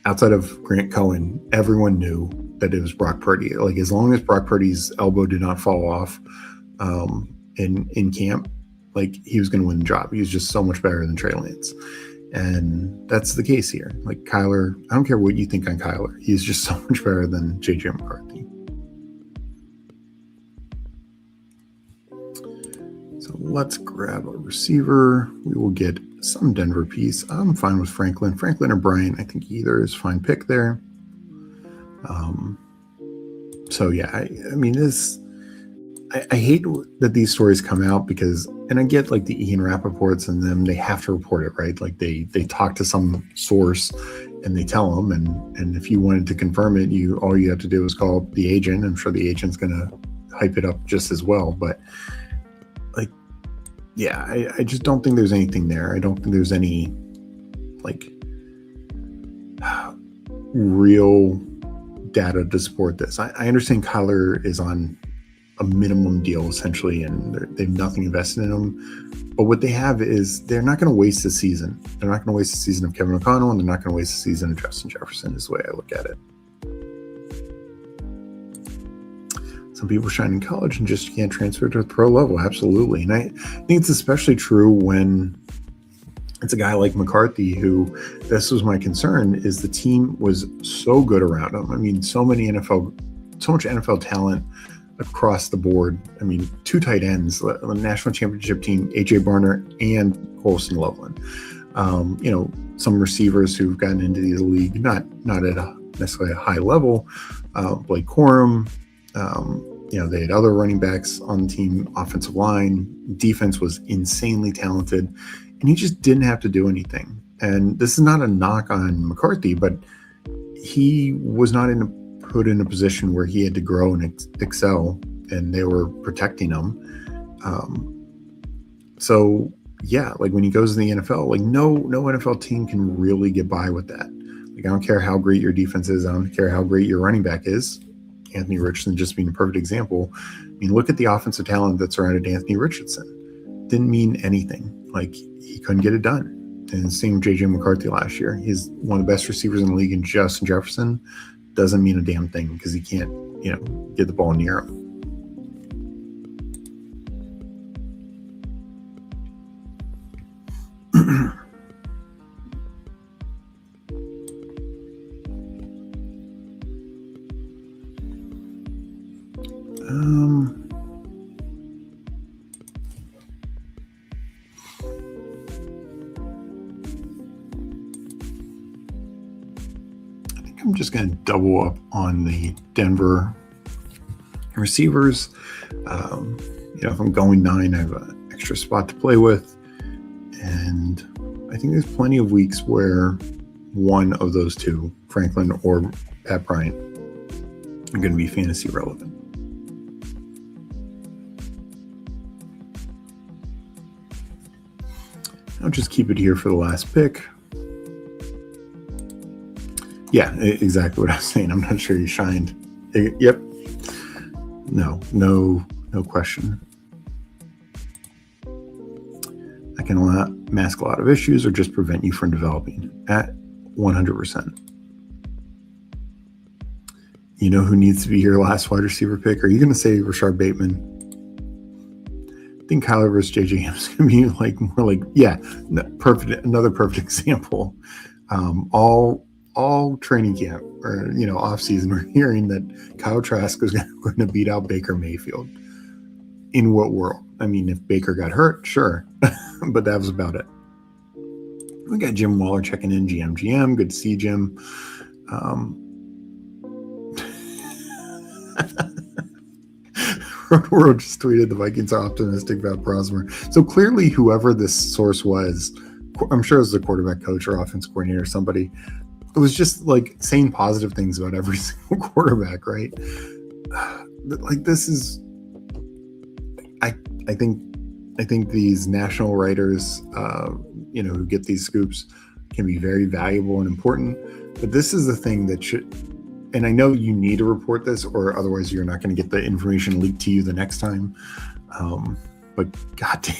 outside of Grant Cohen, everyone knew that it was Brock Purdy. Like, as long as Brock Purdy's elbow did not fall off in camp, like, he was going to win the job. He was just so much better than Trey Lance. And that's the case here. Like, Kyler, I don't care what you think on Kyler. He's just so much better than JJ McCarthy. So let's grab a receiver. We will get some Denver piece. I'm fine with Franklin. Franklin or Bryant, I think either is fine pick there. So yeah, I mean, I hate that these stories come out because, and I get, like, the Ian Rappaports and them, they have to report it, right? Like, they talk to some source and they tell them, and if you wanted to confirm it, all you have to do is call the agent. I'm sure the agent's going to hype it up just as well. But, like, yeah, I just don't think there's anything there. I don't think there's any, like, real data to support this. I understand Kyler is on a minimum deal essentially, and they have nothing invested in him. But what they have is they're not going to waste the season. They're not going to waste the season of Kevin O'Connell, and they're not going to waste the season of Justin Jefferson, is the way I look at it. Some people shine in college and just can't transfer to the pro level. Absolutely. And I think it's especially true when it's a guy like McCarthy, who, this was my concern, is the team was so good around him. I mean, so much NFL talent across the board. I mean, 2 tight ends, the national championship team, AJ Barner and Colson Loveland. Some receivers who've gotten into the league, not at necessarily a high level. Blake Corum, they had other running backs on the team, offensive line, defense was insanely talented, and he just didn't have to do anything. And this is not a knock on McCarthy, but he was not put in a position where he had to grow and excel, and they were protecting him. So yeah, like, when he goes to the NFL, like, no NFL team can really get by with that. Like, I don't care how great your defense is. I don't care how great your running back is. Anthony Richardson just being a perfect example. I mean, look at the offensive talent that surrounded Anthony Richardson. Didn't mean anything. Like, he couldn't get it done. And same with JJ McCarthy last year. He's one of the best receivers in the league, and Justin Jefferson doesn't mean a damn thing because he can't, get the ball near him. I'm just going to double up on the Denver receivers. If I'm going 9, I have an extra spot to play with. And I think there's plenty of weeks where one of those two, Franklin or Pat Bryant, are going to be fantasy relevant. I'll just keep it here for the last pick. Yeah, exactly what I was saying. I'm not sure he shined. Yep. No question. I can mask a lot of issues or just prevent you from developing at 100%. You know who needs to be your last wide receiver pick? Are you going to say Rashard Bateman? I think Kyler versus JJ is going to be perfect. Another perfect example. All training camp or off season, we're hearing that Kyle Trask was going to beat out Baker Mayfield. In what world? I mean, if Baker got hurt, sure, but that was about it. We got Jim Waller checking in. GM. Good to see Jim. World just tweeted the Vikings are optimistic about Prosper. So clearly, whoever this source was, I'm sure it was the quarterback coach or offense coordinator or somebody. It was just like saying positive things about every single quarterback, right? Like, this is, I think these national writers, who get these scoops can be very valuable and important. But this is the thing that should, and I know you need to report this, or otherwise you're not going to get the information leaked to you the next time. But goddamn.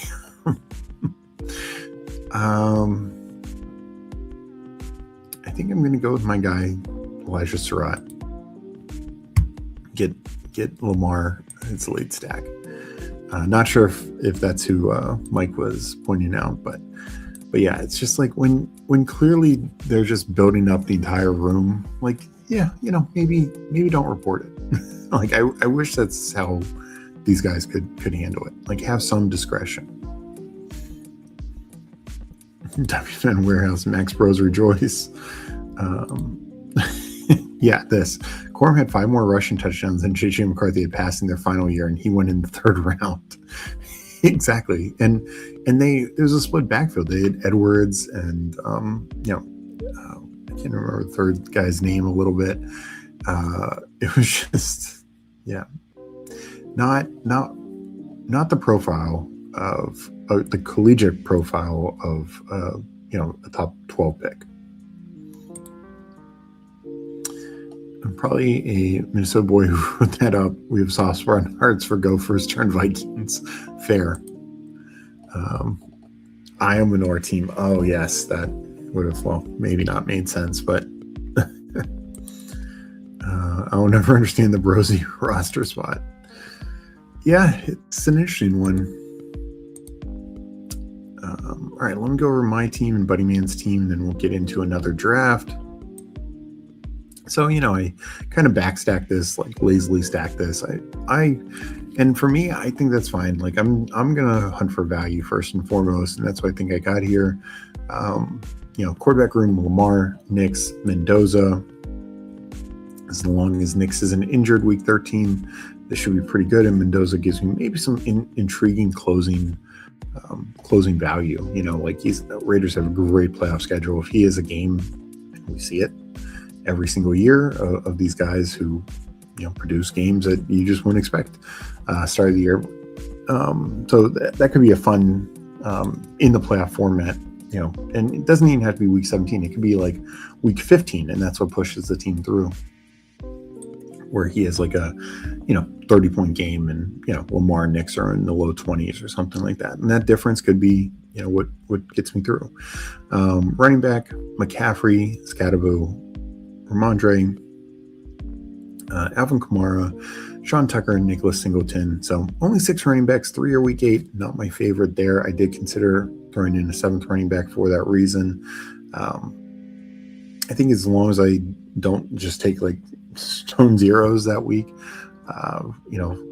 I think I'm going to go with my guy, Elijah Surratt. Get Lamar his late stack. Not sure if that's who Mike was pointing out, but yeah, it's just like when clearly they're just building up the entire room. Like, yeah, maybe don't report it. Like, I wish that's how these guys could handle it. Like, have some discretion. WFN Warehouse, Max Bros rejoice. Yeah, this. Corum had 5 more rushing touchdowns than JJ McCarthy had passed in their final year, and he went in the 3rd round. Exactly. And there was a split backfield. They had Edwards and I can't remember the third guy's name a little bit. It was just, yeah, not the profile of the collegiate profile of a top 12 pick. I'm probably a Minnesota boy who wrote that up. We have soft spot hearts for go first turn Vikings. Fair. I am an or team. Oh yes, that would have, well, maybe not made sense, but I will never understand the Brosy roster spot. Yeah, it's an interesting one. All right, let me go over my team and Buddy Man's team, then we'll get into another draft. So, I kind of backstack this, like lazily stack this. And for me, I think that's fine. Like, I'm gonna hunt for value first and foremost, and that's what I think I got here. Quarterback room: Lamar, Nix, Mendoza. As long as Nix isn't injured week 13, this should be pretty good. And Mendoza gives me maybe some intriguing closing value. Like Raiders have a great playoff schedule. If he is a game, we see it every single year of these guys who, produce games that you just wouldn't expect start of the year. So that could be a fun in the playoff format, and it doesn't even have to be week 17. It could be like week 15, and that's what pushes the team through. where he has like a 30-point game and Lamar and Knicks are in the low 20s or something like that, and that difference could be what gets me through. Running back, McCaffrey, Skattebo, Ramondre, Alvin Kamara, Sean Tucker, and Nicholas Singleton. So only 6 running backs. 3 are week 8. Not my favorite there. I did consider throwing in a 7th running back for that reason. I think as long as I don't just take like stone zeros that week,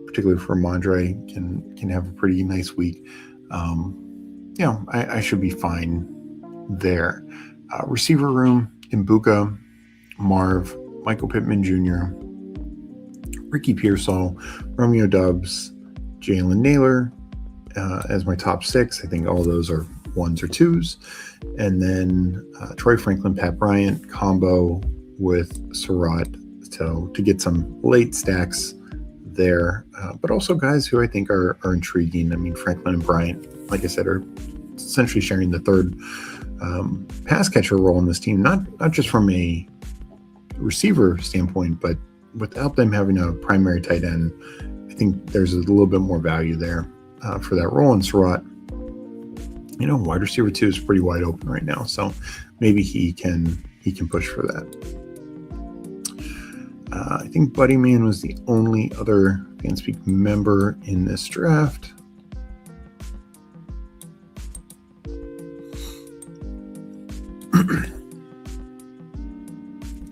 particularly for Ramondre, can have a pretty nice week. I should be fine there. Receiver room, Mbuka, Marv, Michael Pittman Jr., Ricky Pearsall, Romeo Doubs, Jaylen Naylor as my top 6. I think all those are 1s or 2s. And then Troy Franklin, Pat Bryant combo with Surratt to get some late stacks there. But also guys who I think are intriguing. I mean, Franklin and Bryant, like I said, are essentially sharing the third pass catcher role in this team, not just from a receiver standpoint, but without them having a primary tight end, I think there's a little bit more value there for that role. And Surratt, wide receiver 2 is pretty wide open right now, so maybe he can push for that. I think Buddy Man was the only other Fanspeak member in this draft.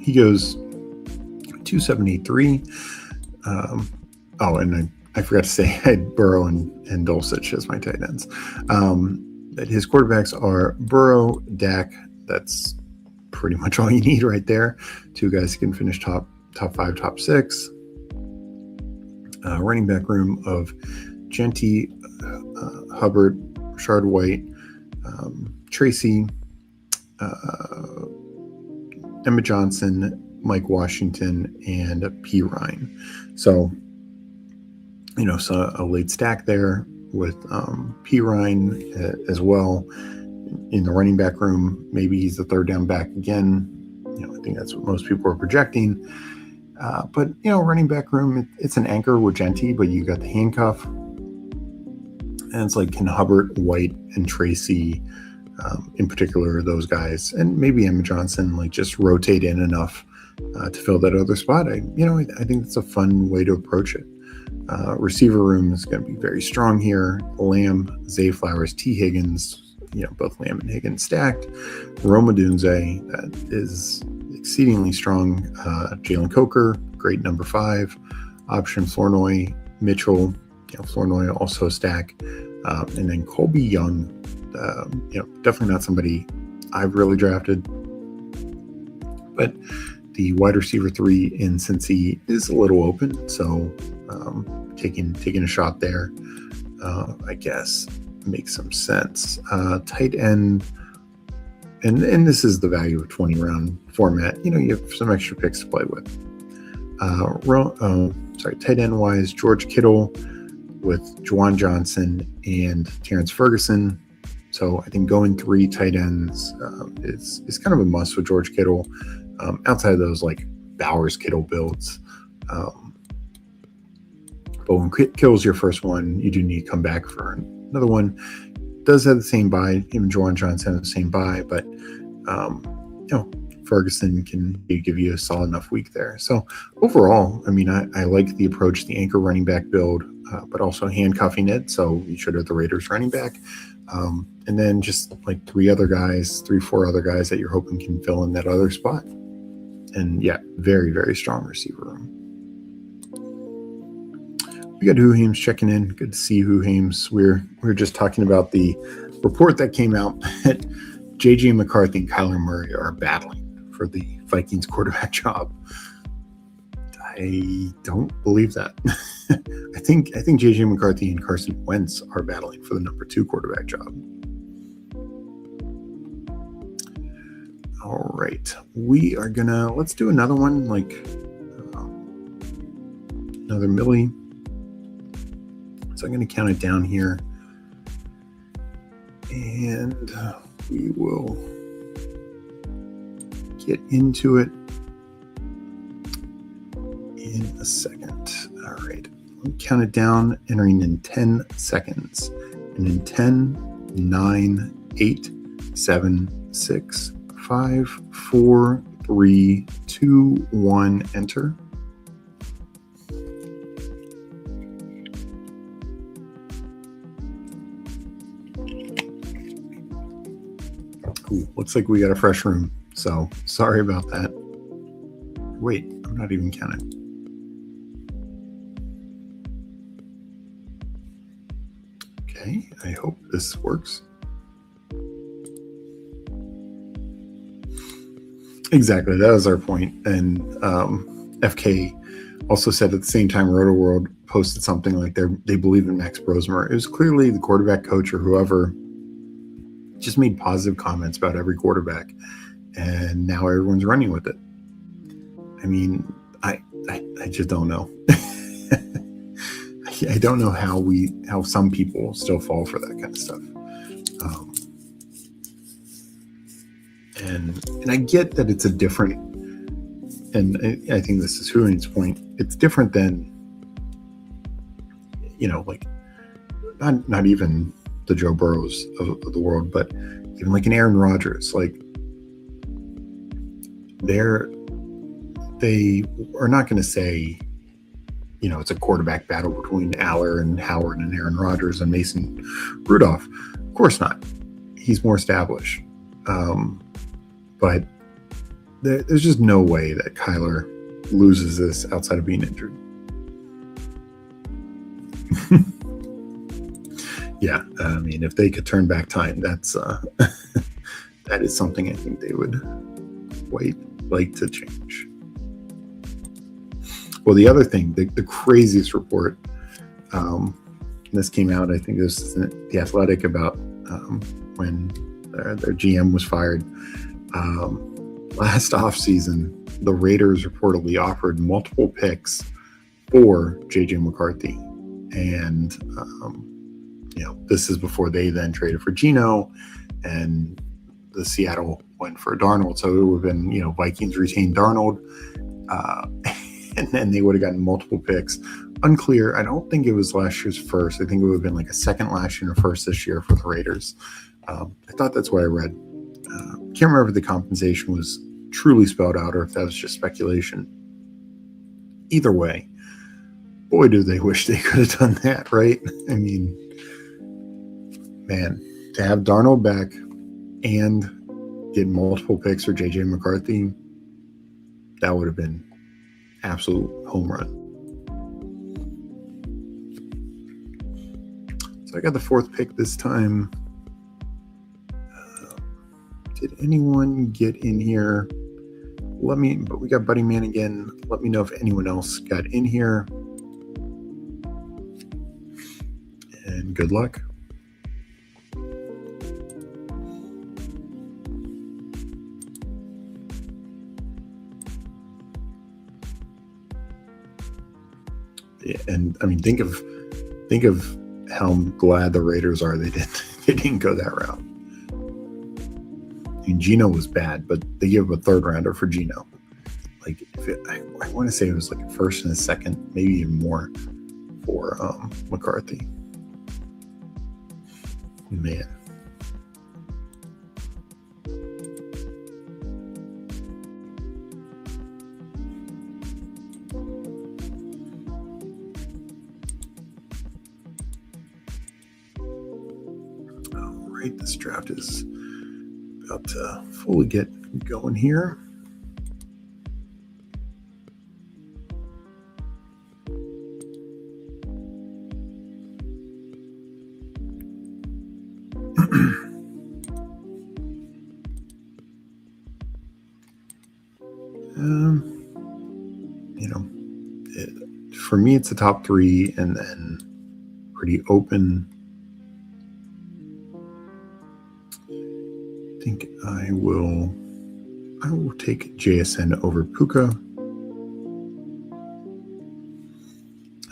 He goes 2783. And I forgot to say I had Burrow and Dulcich as my tight ends. His quarterbacks are Burrow, Dak. That's pretty much all you need right there. 2 guys who can finish top 5, top 6. Running back room of Genty, Hubbard, Rashard White, Tracy, Emma Johnson, Mike Washington, and P. Ryan. So, so a late stack there with P. Ryan as well in the running back room. Maybe he's the third down back again. I think that's what most people are projecting. But running back room, it's an anchor with Genty, but you got the handcuff. And it's like, can Hubbard, White, and Tracy, in particular, those guys, and maybe Emma Johnson, like just rotate in enough to fill that other spot? I think it's a fun way to approach it. Receiver room is going to be very strong here. Lamb, Zay Flowers, T. Higgins, both Lamb and Higgins stacked. Rome Odunze, that is exceedingly strong. Jalen Coker, great number 5. Option Flournoy, Mitchell, Flournoy also stack. And then Colby Young, definitely not somebody I've really drafted. But the wide receiver 3 in Cincy is a little open, so taking a shot there, I guess, makes some sense. Tight end, and this is the value of 20-round format. You have some extra picks to play with. Tight end wise, George Kittle with Juwan Johnson and Terrence Ferguson. So I think going 3 tight ends is kind of a must with George Kittle. Outside of those like Bowers Kittle builds, but when Kittle's your first one, you do need to come back for another one. Does have the same buy. Him and Juwan Johnson have the same buy, but Ferguson can give you a solid enough week there. So overall, I mean, I like the approach, the anchor running back build, but also handcuffing it. So you should have the Raiders running back. And then just like 4 other guys that you're hoping can fill in that other spot. And yeah, very, very strong receiver room. We got Whohames checking in. Good to see Whohames. We were just talking about the report that came out that JJ McCarthy and Kyler Murray are battling for the Vikings quarterback job. I don't believe that. I think JJ McCarthy and Carson Wentz are battling for the number 2 quarterback job. All right, let's do another one, like another Millie. So I'm going to count it down here, and we will get into it. in a second. All right. Let me count it down, entering in 10 seconds. And in 10, 9, 8, 7, 6, 5, 4, 3, 2, 1, enter. Ooh, looks like we got a fresh room, so sorry about that. Wait, I'm not even counting. Okay, I hope this works. Exactly, that was our point. And FK also said at the same time, RotoWorld posted something like they believe in Max Brosmer. It was clearly the quarterback coach or whoever just made positive comments about every quarterback, and now everyone's running with it. I mean, I just don't know. I don't know how some people still fall for that kind of stuff. And I get that it's a different, and I think this is Huan's point. It's different than, like not even the Joe Burrows of the world, but even like an Aaron Rodgers. Like they are not going to say, it's a quarterback battle between Aller and Howard and Aaron Rodgers and Mason Rudolph. Of course not. He's more established. But there's just no way that Kyler loses this outside of being injured. Yeah, I mean, if they could turn back time, that's that is something I think they would like to change. Well, the other thing, the craziest report, this came out, I think this is The Athletic, about when their GM was fired. Last offseason, the Raiders reportedly offered multiple picks for J.J. McCarthy. And, this is before they then traded for Geno, and the Seattle went for Darnold. So it would have been, Vikings retained Darnold, and then they would have gotten multiple picks. Unclear. I don't think it was last year's first. I think it would have been like a second last year and a first this year for the Raiders. I thought that's what I read. Can't remember if the compensation was truly spelled out or if that was just speculation. Either way, boy, do they wish they could have done that, right? I mean, man, to have Darnold back and get multiple picks for J.J. McCarthy, that would have been absolute home run. So I got the fourth pick this time. Did anyone get in here? But we got Buddy Man again. Let me know if anyone else got in here. And good luck. Yeah, and I mean, think of how glad the Raiders are they didn't go that route. I mean, Geno was bad, but they gave him a third rounder for Geno. Like, I want to say it was like a first and a second, maybe even more, for McCarthy. Man. All right, this draft is about to fully get going here. For me, it's the top three, and then pretty open. I think I will take JSN over Puka.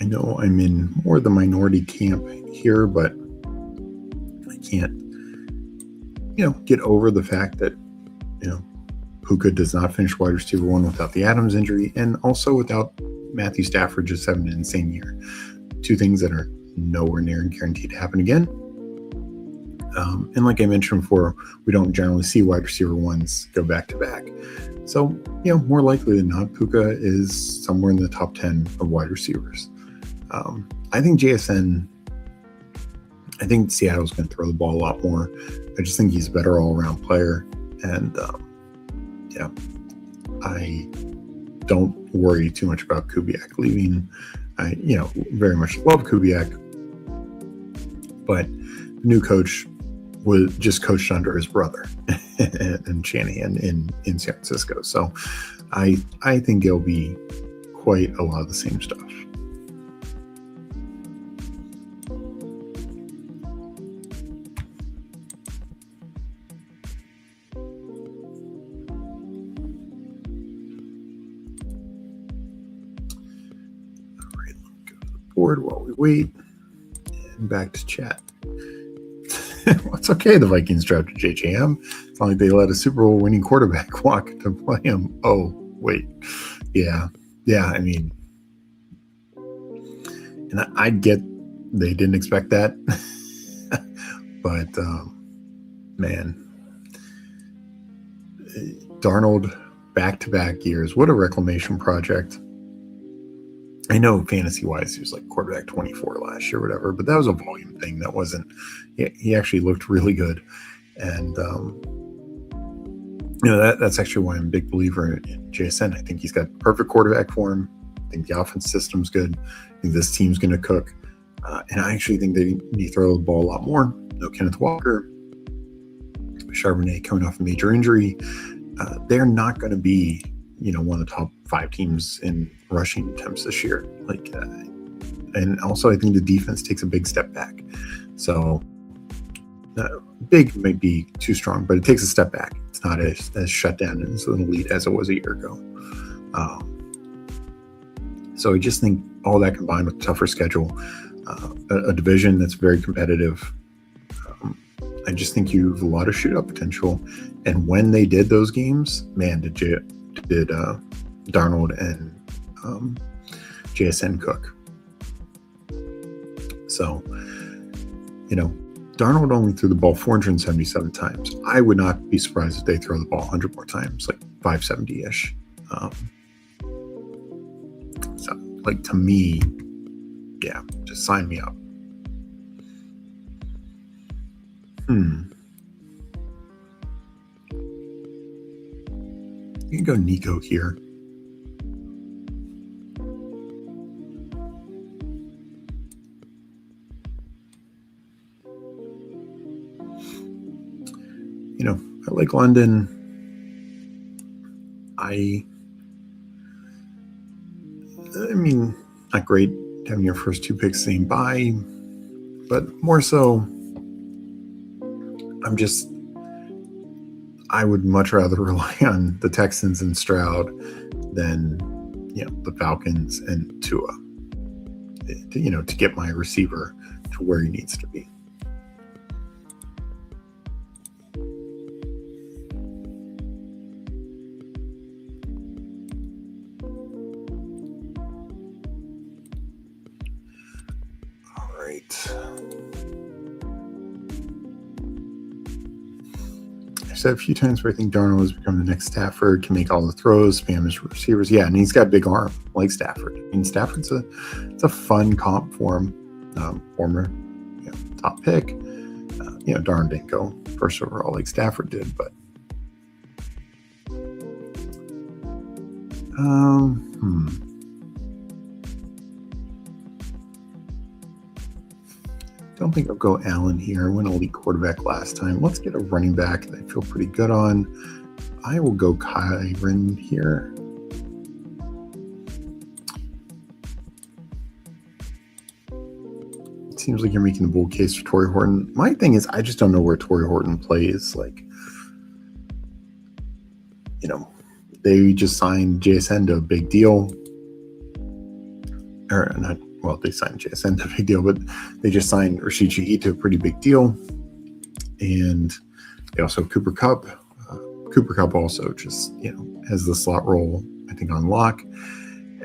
I know I'm in more the minority camp here, but I can't, get over the fact that, Puka does not finish wide receiver one without the Adams injury, and also without Matthew Stafford just having an insane year. Two things that are nowhere near guaranteed to happen again. And like I mentioned before, we don't generally see wide receiver ones go back to back. So, more likely than not, Puka is somewhere in the top 10 of wide receivers. I think Seattle's going to throw the ball a lot more. I just think he's a better all-around player. And, I don't worry too much about Kubiak leaving. I, very much love Kubiak. But the new coach was just coached under his brother and Shanahan in San Francisco. So I think it'll be quite a lot of the same stuff. All right, let me go to the board while we wait and back to chat. Well, it's okay. The Vikings drafted JJM. It's not like they let a Super Bowl winning quarterback walk to play him. Oh, wait. Yeah. I mean, and I get they didn't expect that. But, man, Darnold back-to-back years. What a reclamation project. I know fantasy-wise he was like quarterback 24 last year or whatever, but that was a volume thing. That wasn't – he actually looked really good. And, that's actually why I'm a big believer in JSN. I think he's got perfect quarterback for him. I think the offense system's good. I think this team's going to cook. And I actually think they need to throw the ball a lot more. No Kenneth Walker. Charbonnet coming off a major injury. They're not going to be – one of the top 5 teams in rushing attempts this year. And also I think the defense takes a big step back. So big might be too strong, but it takes a step back. It's not as shut down and as an elite as it was a year ago. So I just think all that combined with a tougher schedule, a division that's very competitive. I just think you have a lot of shootout potential. And when they did those games, man, did Darnold and JSN cook. So, Darnold only threw the ball 477 times. I would not be surprised if they throw the ball 100 more times, like 570-ish. So, to me, yeah, just sign me up. You can go Nico here. I like London. I mean, not great having your first 2 picks same bye, but more so, I would much rather rely on the Texans and Stroud than, the Falcons and Tua, to get my receiver to where he needs to be. All right. I've said a few times where I think Darnold has become the next Stafford, can make all the throws, spam his receivers. Yeah, and he's got a big arm like Stafford. I mean, Stafford's it's a fun comp for him. Former top pick. Darnold didn't go first overall like Stafford did, but don't think I'll go Allen here. I went elite quarterback last time. Let's get a running back that I feel pretty good on. I will go Kyron here. It seems like you're making the bull case for Torrey Horton. My thing is, I just don't know where Torrey Horton plays. They just signed JSN to a big deal. Or not. Well, they signed JSN to a big deal, but they just signed Rashid Shaheed to a pretty big deal. And they also have Cooper Kupp. Cooper Kupp also just, has the slot role, I think, on lock.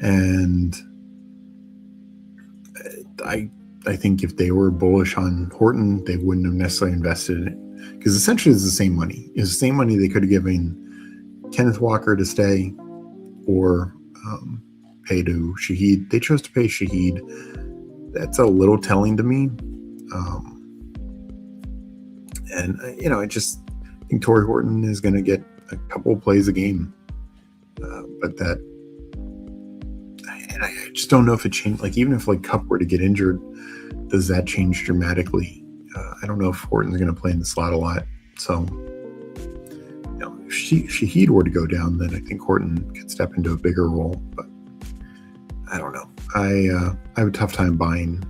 And I think if they were bullish on Horton, they wouldn't have necessarily invested in it, because essentially it's the same money. It's the same money they could have given Kenneth Walker to stay or pay to Shaheed. They chose to pay Shaheed. That's a little telling to me. And I just think Torrey Horton is going to get a couple of plays a game, but that. And I just don't know if it changed. Like, even if like Kupp were to get injured, does that change dramatically? I don't know if Horton's going to play in the slot a lot. So, if Shaheed were to go down, then I think Horton could step into a bigger role. But I don't know. I have a tough time buying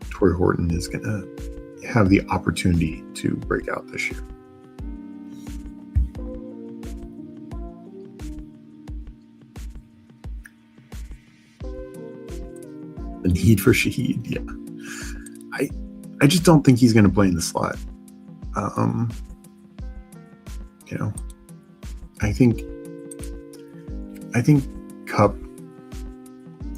Torrey Horton is going to have the opportunity to break out this year. The need for Shaheed, yeah. I just don't think he's going to play in the slot. I think Kupp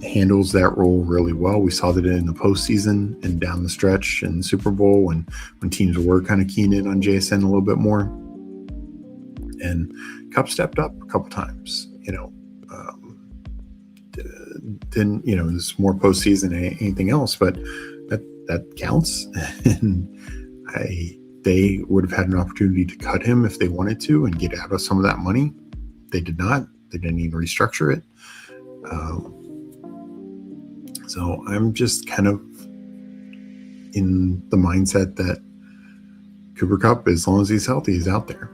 handles that role really well. We saw that in the postseason and down the stretch in the Super Bowl when teams were kind of keying in on JSN a little bit more. And Kupp stepped up a couple times, didn't, it's more postseason than anything else, but that counts. And they would have had an opportunity to cut him if they wanted to and get out of some of that money. They did not. They didn't even restructure it. So I'm just kind of in the mindset that Cooper Kupp, as long as he's healthy, is out there.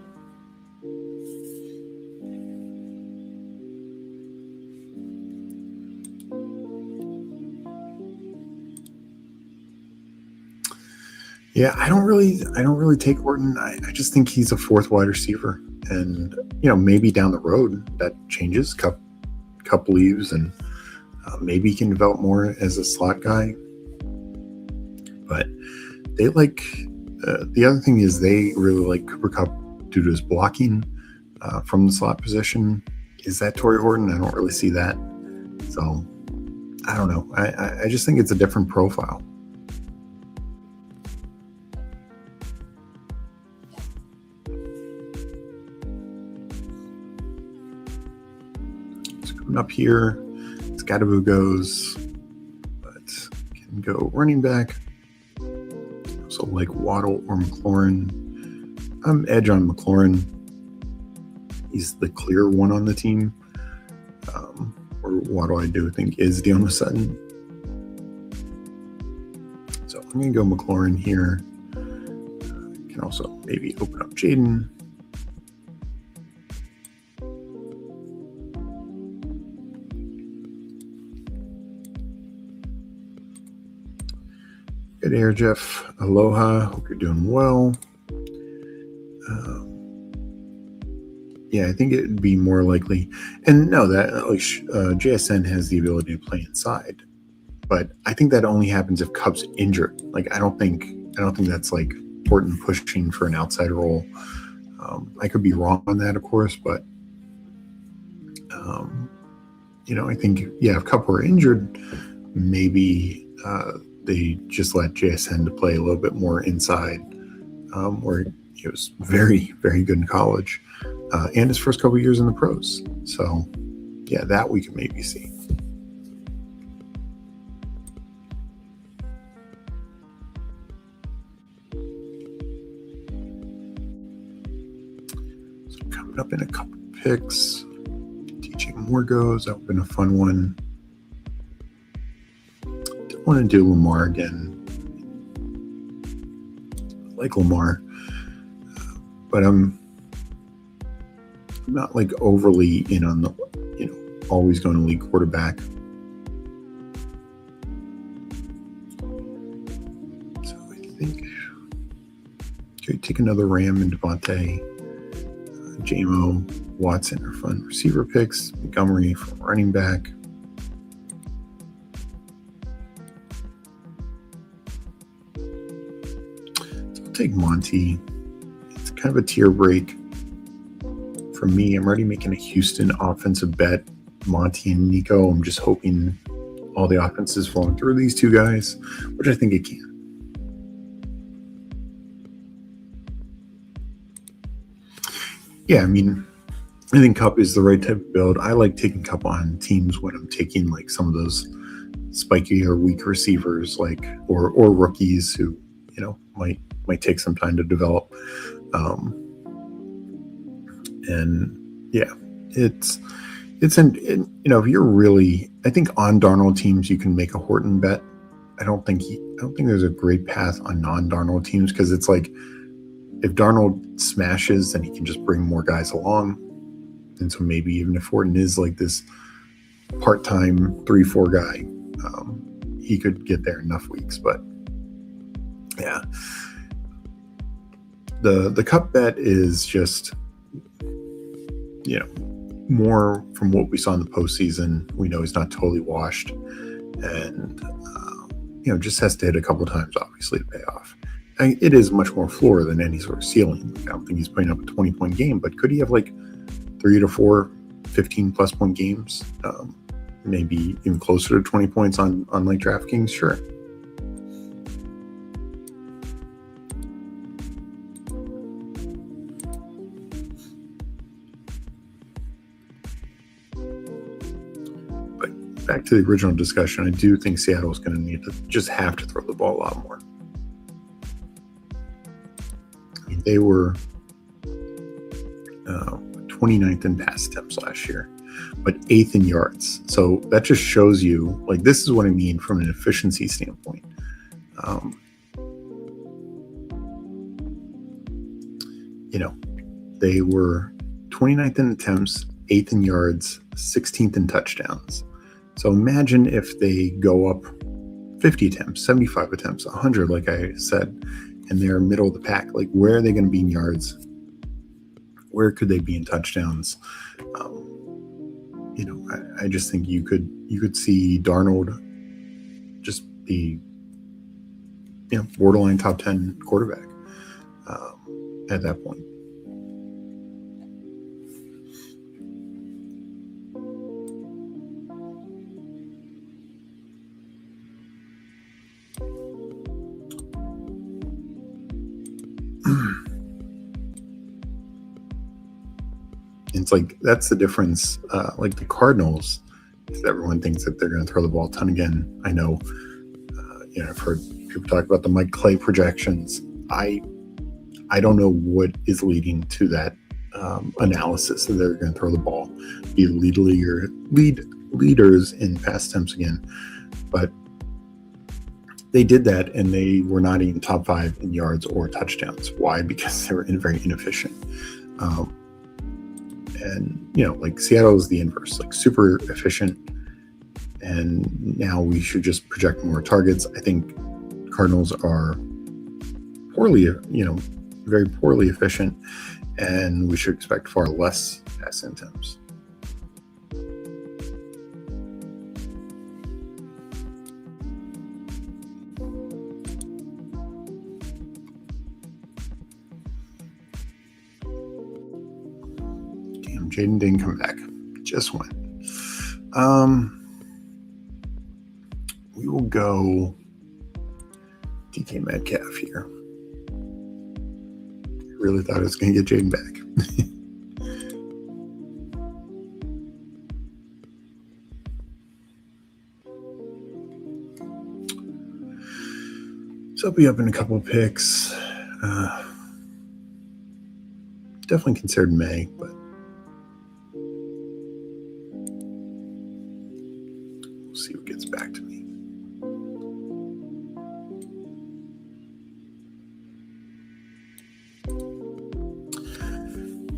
Yeah, I don't really take Horton. I just think he's a fourth wide receiver, and maybe down the road that changes. Kupp leaves, and maybe he can develop more as a slot guy. But they like the other thing is they really like Cooper Kupp due to his blocking from the slot position. Is that Torrey Horton? I don't really see that. So I don't know. I just think it's a different profile. Up here, Skattebo goes, but can go running back. So like Waddle or McLaurin. I'm edge on McLaurin. He's the clear one on the team. Or Waddle, I do think, is dealing with Sutton. So I'm going to go McLaurin here. Can also maybe open up Jaylen. Good air, Jeff. Aloha. Hope you're doing well. Yeah, I think it would be more likely. And no, that JSN has the ability to play inside, but I think that only happens if Kupp's injured. Like, I don't think that's like Horton pushing for an outside role. I could be wrong on that, of course, but I think if Kupp were injured, maybe. They just let JSN to play a little bit more inside, where he was very, very good in college, and his first couple of years in the pros. So, yeah, that we could maybe see. So coming up in a couple picks, teaching more goes. That would have been a fun one. I want to do Lamar again. I like Lamar, but I'm not like overly in on the always going to lead quarterback. So I think could take another Ram and Devontae, JMO, Watson are fun receiver picks. Montgomery for running back. Take Monty. It's kind of a tier break for me. I'm already making a Houston offensive bet Monty and Nico. I'm just hoping all the offense is flowing through these two guys, which I think it can. Yeah, I mean, I think Cup is the right type of build. I like taking Cup on teams when I'm taking like some of those spiky or weak receivers, like or rookies who, you know, might take some time to develop. And yeah, it's you know, if you're really, I think on Darnold teams you can make a Horton bet. I don't think there's a great path on non-Darnold teams, because it's like if Darnold smashes, then he can just bring more guys along. And so maybe even if Horton is like this part-time 3-4 guy, he could get there enough weeks. But yeah, the Cup bet is just, you know, more from what we saw in the postseason. We know he's not totally washed, and you know, just has to hit a couple of times, obviously, to pay off. It is much more floor than any sort of ceiling. I don't think he's putting up a 20-point game, but could he have like 3 to 4 15-plus point games? Maybe even closer to 20 points on like DraftKings? Sure. But back to the original discussion, I do think Seattle is going to need to just have to throw the ball a lot more. I mean, they were 29th in pass attempts last year, but 8th in yards. So that just shows you, like, this is what I mean from an efficiency standpoint. You know, they were 29th in attempts, 8th in yards, 16th in touchdowns. So imagine if they go up 50 attempts, 75 attempts, 100, like I said, and they're middle of the pack. Like, where are they going to be in yards? Where could they be in touchdowns? You know, I just think you could see Darnold just be, you know, borderline top 10 quarterback at that point. It's like, that's the difference. Like the Cardinals, everyone thinks that they're going to throw the ball a ton again. I know, you know, I've heard people talk about the Mike Clay projections. I don't know what is leading to that analysis that they're going to throw the ball, be leaders in pass attempts again. But they did that, and they were not even top 5 in yards or touchdowns. Why? Because they were very inefficient. And, you know, like Seattle is the inverse, like super efficient. And now we should just project more targets. I think Cardinals are poorly, you know, very poorly efficient, and we should expect far less pass attempts. Jaylen didn't come back. Just went. We will go DK Metcalf here. Really thought I was going to get Jaylen back. So I'll be up in a couple of picks. Definitely considered May, but see what gets back to me.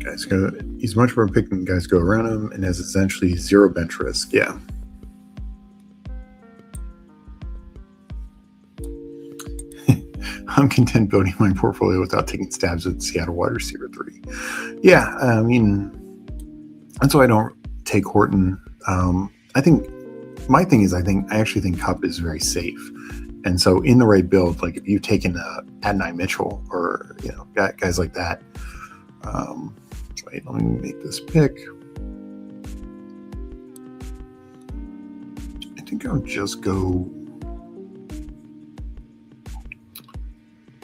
Guys go. He's much more picking guys go around him and has essentially zero bench risk. Yeah. I'm content building my portfolio without taking stabs at Seattle wide receiver 3. Yeah, I mean, that's why I don't take Horton. I think my thing is, I actually think Kupp is very safe. And so in the right build, like if you've taken Adonai Mitchell or, you know, guys like that. Wait, let me make this pick. think I'll just go.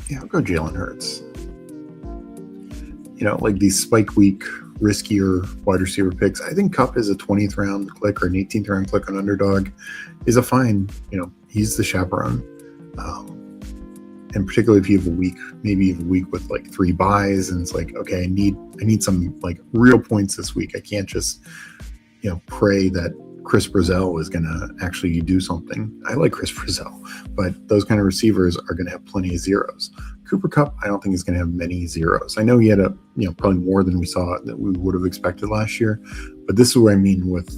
Yeah, I'll go Jaylen Hurts. Like these spike week, riskier wide receiver picks. I think Kupp is a 20th round click or an 18th round click on underdog is a fine. He's the chaperone. And particularly if you have a week, maybe a week with like 3 buys, and it's like, okay, I need some like real points this week. I can't just, pray that Chris Brazell is going to actually do something. I like Chris Brazell, but those kind of receivers are going to have plenty of zeros. Cooper Kupp, I don't think is going to have many zeros. I know he had probably more than we would have expected last year, but this is what I mean with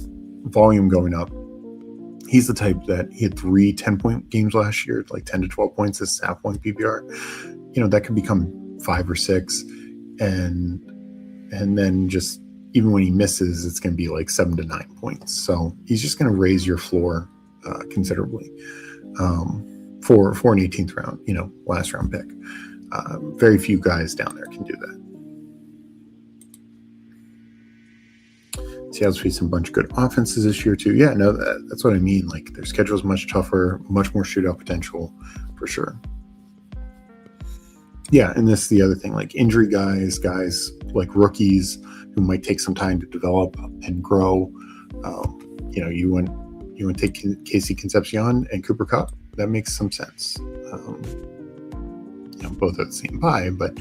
volume going up. He's the type that he had 3 10-point games last year, like 10 to 12 points this half point PPR. That could become 5 or 6, and then just even when he misses, it's going to be like 7 to 9 points. So he's just going to raise your floor considerably for an 18th round, last round pick. Very few guys down there can do that. Seattle's facing a bunch of good offenses this year too. Yeah, no, that's what I mean. Like their schedule is much tougher, much more shootout potential for sure. Yeah, and this is the other thing, like injury guys like rookies who might take some time to develop and grow. You want to take Casey Concepcion and Cooper Kupp. That makes some sense. Both at the same buy, but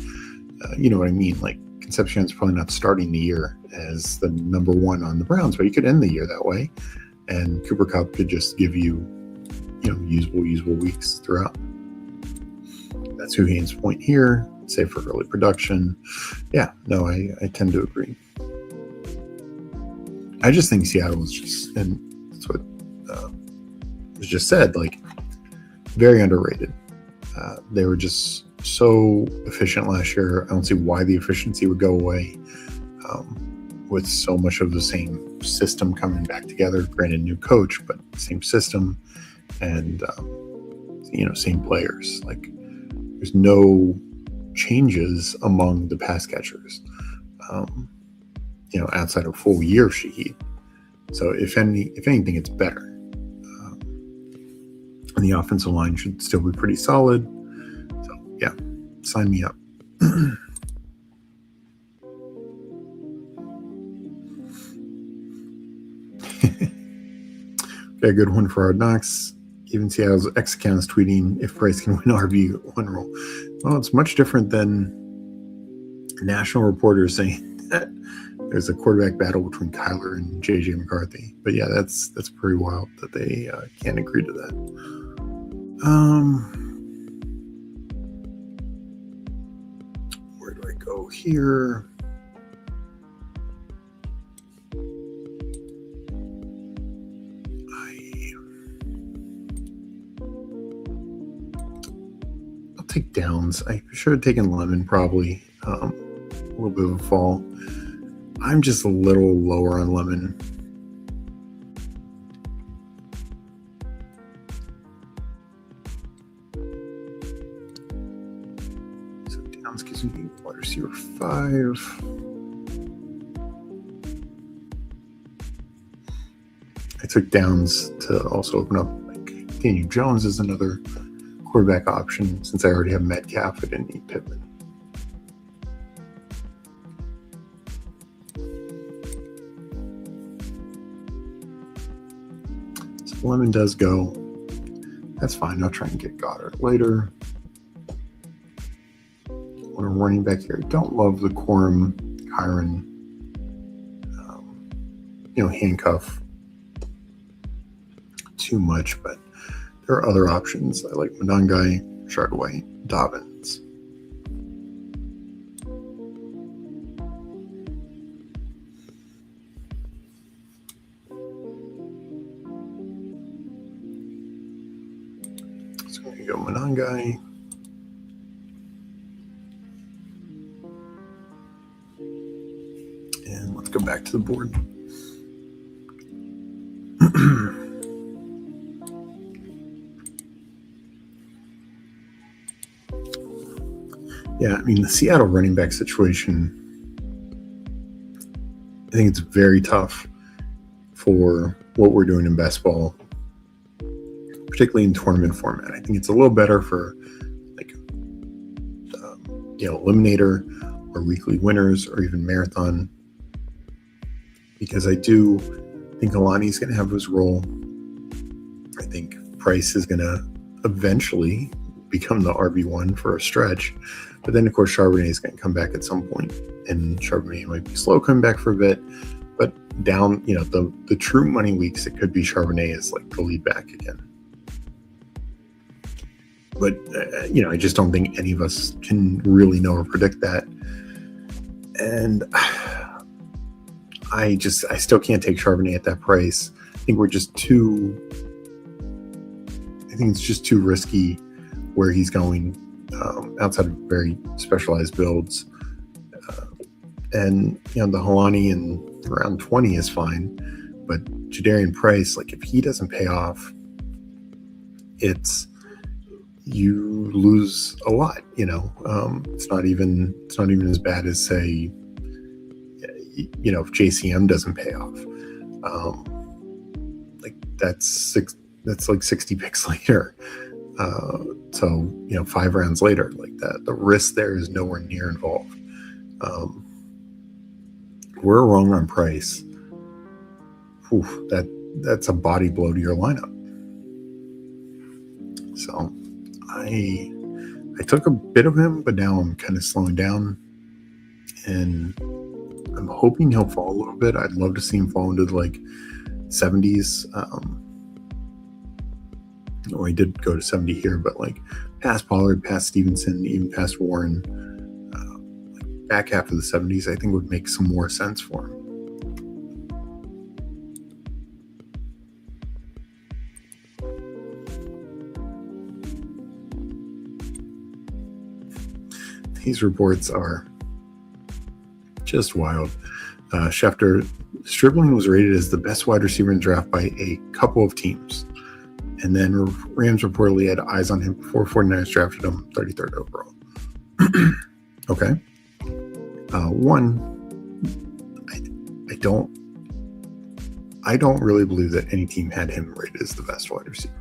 you know what I mean. Like Concepcion's probably not starting the year as the number 1 on the Browns, but he could end the year that way. And Cooper Kupp could just give you, usable weeks throughout. That's who gains point here, save for early production. Yeah, no, I tend to agree. I just think Seattle is just, and that's what was just said, like very underrated. They were just so efficient last year. I don't see why the efficiency would go away with so much of the same system coming back together. Granted, new coach, but same system and same players. Like there's no changes among the pass catchers, outside of full year of Shaheed. So if anything, it's better. And the offensive line should still be pretty solid. So yeah, sign me up. Okay, good one for Hard Knocks. Even Seattle's X account is tweeting if Bryce can win RB1 role. Well, it's much different than national reporters saying that there's a quarterback battle between Kyler and JJ McCarthy. But yeah, that's pretty wild that they can't agree to that. Where do I go here? I'll take Downs. I should have taken Lemon probably. A little bit of a fall. I'm just a little lower on Lemon. So Downs gives me wide receiver 5. I took Downs to also open up like Daniel Jones is another quarterback option. Since I already have Metcalf, I didn't need Pittman. Lemon does go. That's fine. I'll try and get Goddard later. Want a running back here. I don't love the Quorum Kyron handcuff too much, but there are other options. I like Monangai, Chardaway, Dobbins. So I'm going to go Monangai. And let's go back to the board. Yeah, I mean, the Seattle running back situation, I think it's very tough for what we're doing in best ball particularly in tournament format. I think it's a little better for like eliminator or weekly winners or even marathon, because I do think Alani's going to have his role. I think Price is going to eventually become the RB1 for a stretch, but then of course Charbonnet is going to come back at some point, and Charbonnet might be slow coming back for a bit, but down, the true money weeks, it could be Charbonnet is like the lead back again. But I just don't think any of us can really know or predict that, and I still can't take Charbonnet at that price. I think it's just too risky where he's going outside of very specialized builds. And the Helani in around 20 is fine, but Jadarian Price, like if he doesn't pay off, you lose a lot. It's not even as bad as, say, if JCM doesn't pay off, like that's like 60 picks later. So 5 rounds later, like that, the risk there is nowhere near involved. We're wrong on Price. That's a body blow to your lineup. So I took a bit of him, but now I'm kind of slowing down, and I'm hoping he'll fall a little bit. I'd love to see him fall into the 70s. He did go to 70 here, but past Pollard, past Stevenson, even past Warren, back half of the 70s, I think would make some more sense for him. These reports are just wild. Schefter, Stribling was rated as the best wide receiver in the draft by a couple of teams. And then Rams reportedly had eyes on him before 49ers drafted him 33rd overall. Okay. I don't really believe that any team had him rated as the best wide receiver.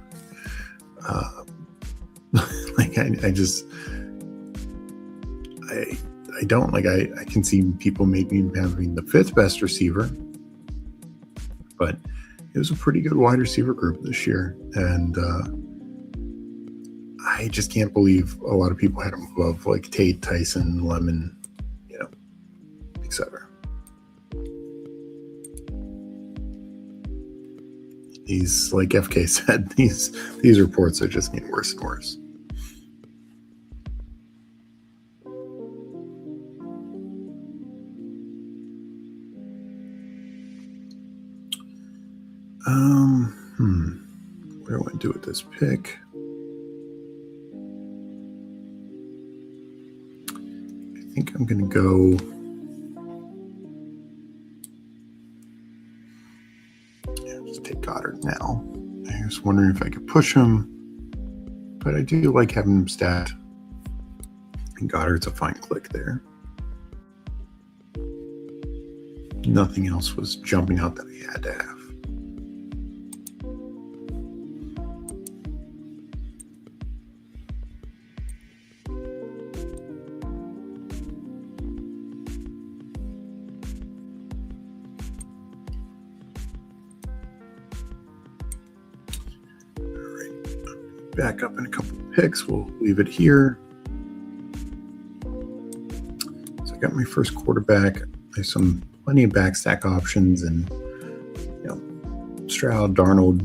I don't I can see people maybe having the 5th best receiver, but it was a pretty good wide receiver group this year, and I just can't believe a lot of people had him above Tate, Tyson, Lemon, etc. These, like FK said, these reports are just getting worse and worse. What do I want to do with this pick? I think I'm going to go. Yeah, just take Goddard now. I was wondering if I could push him, but I do like having him stacked. And Goddard's a fine click there. Nothing else was jumping out that I had to have. Back up in a couple of picks. We'll leave it here. So I got my first quarterback. There's plenty of backstack options, and Stroud, Darnold,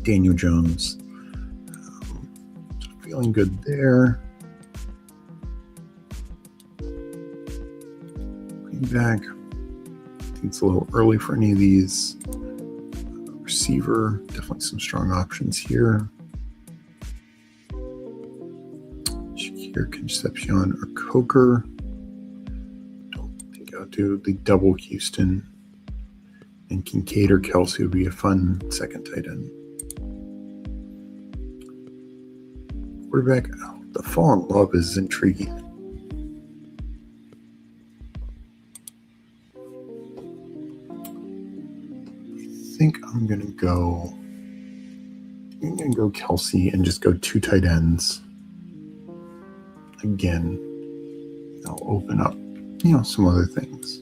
Daniel Jones. So feeling good there. Back. I think it's a little early for any of these. Receiver, definitely some strong options here. Shakir, Concepcion, or Coker. Don't think I'll do the double Houston. And Kincaid or Kelsey would be a fun second tight end. Quarterback, the fall in love is intriguing. I think I'm going to go I'm going to go Kelsey and just go 2 tight ends. Again, I'll open up, some other things.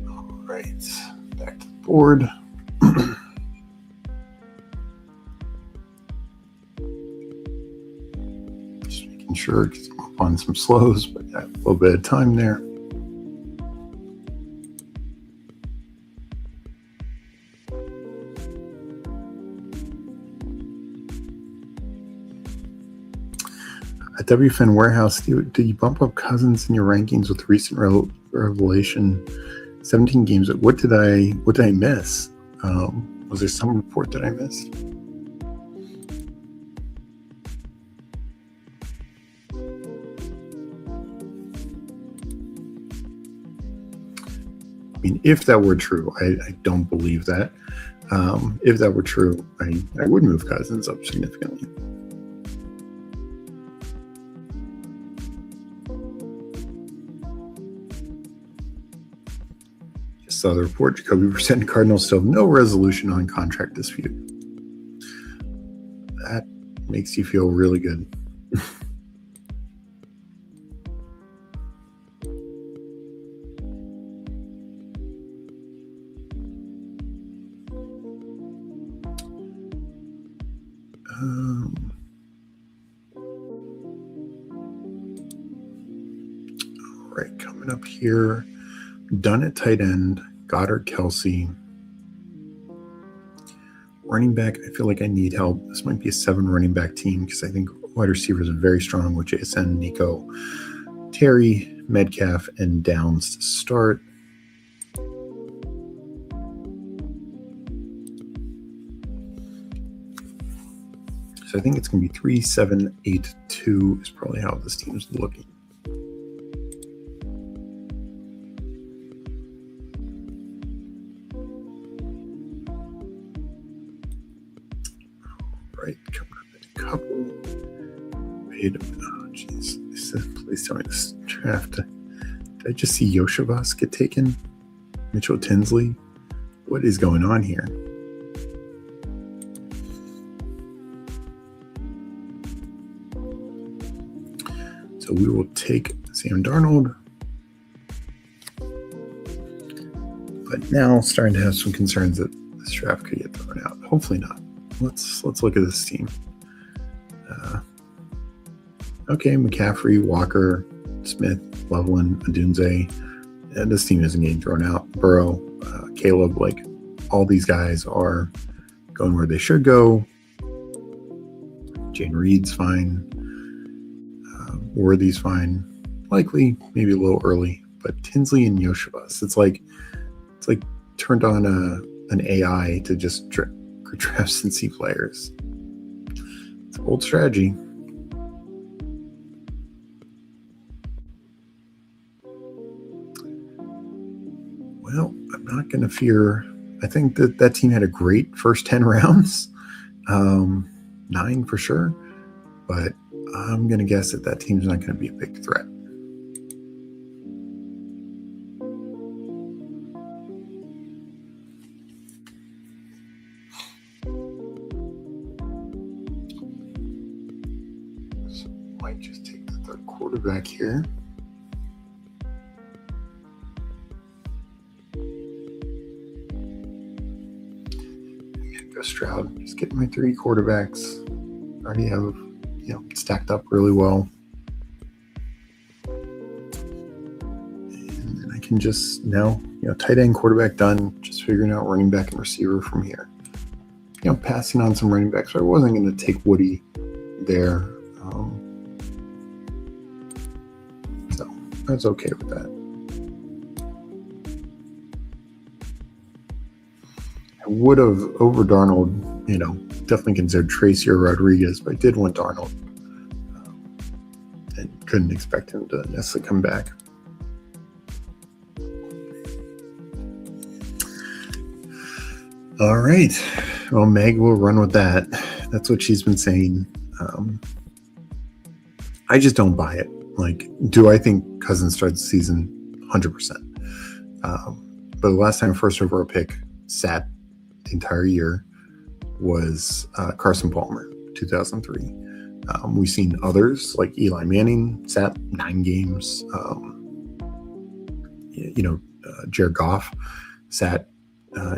All right, back to the board. Just making sure, because I'm up on some slows, but got a little bit of time there. At WFN Warehouse, did you bump up Cousins in your rankings with recent revelation? 17 games. What did I miss? Was there some report that I missed? I mean, if that were true, I don't believe that. If that were true, I would move Cousins up significantly. Saw the report, Jacoby Brissett and Cardinals still have no resolution on contract dispute. That makes you feel really good. All right, coming up here, done at tight end. Goddard, Kelsey. Running back, I feel like I need help. This might be a 7 running back team because I think wide receivers are very strong with JSN, Nico, Terry, Metcalf, and Downs to start. So I think it's going to be 3-7-8-2 is probably how this team's looking. Right, coming up in a couple. Wait a minute. Oh, jeez. Please tell me this draft. Did I just see Yoshivas get taken? Mitchell Tinsley? What is going on here? So we will take Sam Darnold. But now starting to have some concerns that this draft could get thrown out. Hopefully not. Let's look at this team. Okay, McCaffrey, Walker, Smith, Loveland, Adunze. And this team isn't getting thrown out. Burrow, Caleb, all these guys are going where they should go. Jane Reed's fine. Worthy's fine. Likely, maybe a little early. But Tinsley and Yoshivas, it's like turned on an AI to just draft Cincy players. It's an old strategy. Well, I'm not going to fear. I think that team had a great first 10 rounds. 9 for sure. But I'm going to guess that team's not going to be a big threat. Might just take the third quarterback here. Go Stroud. Just getting my 3 quarterbacks. Already have, stacked up really well. And then I can just now, tight end, quarterback done. Just figuring out running back and receiver from here. Passing on some running backs. So I wasn't going to take Woody there. So I was okay with that. I would have, over Darnold, definitely considered Tracy or Rodriguez, but I did want Darnold. And couldn't expect him to necessarily come back. All right. Well, Meg will run with that. That's what she's been saying. I just don't buy it. Like, do I think Cousins starts the season? 100%. But the last time first overall pick sat the entire year was Carson Palmer, 2003. We've seen others like Eli Manning sat 9 games. Jared Goff sat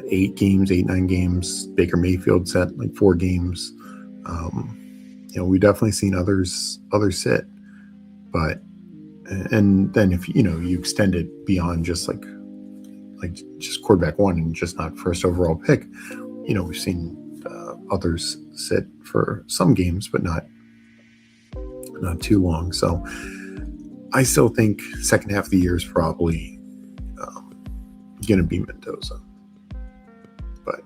8 games, 9 games. Baker Mayfield sat like 4 games. We've definitely seen others sit, but and then if you extend it beyond just like just quarterback one and just not first overall pick, we've seen others sit for some games, but not too long. So I still think second half of the year is probably going to be Mendoza, but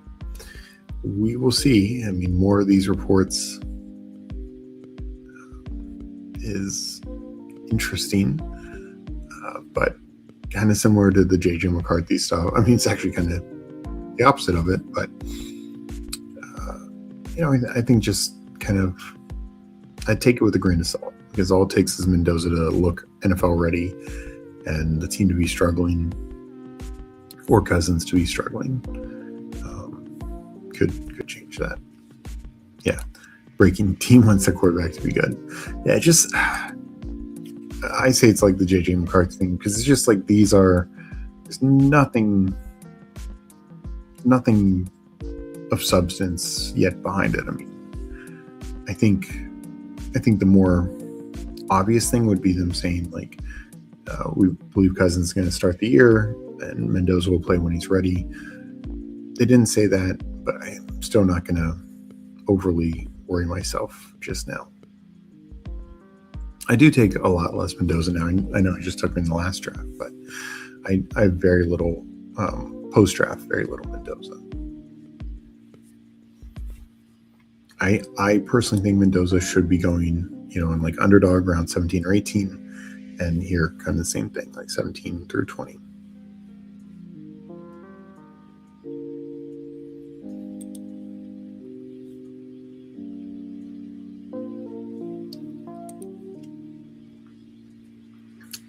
we will see. I mean, more of these reports is interesting, but kind of similar to the JJ McCarthy stuff. I mean, it's actually kind of the opposite of it, but I think just kind of I take it with a grain of salt, because all it takes is Mendoza to look NFL ready and the team to be struggling, or Cousins to be struggling. Could change that. Yeah. Breaking team wants their quarterback to be good. Yeah, just I say it's like the JJ McCarthy thing, because it's just like there's nothing of substance yet behind it. I mean, I think the more obvious thing would be them saying like, we believe Cousins is going to start the year and Mendoza will play when he's ready. They didn't say that, but I'm still not going to overly worry myself just now. I do take a lot less Mendoza now. I know I just took him in the last draft, but I have very little post-draft, very little Mendoza. I personally think Mendoza should be going, in like underdog around 17 or 18, and here kind of the same thing, like 17 through 20.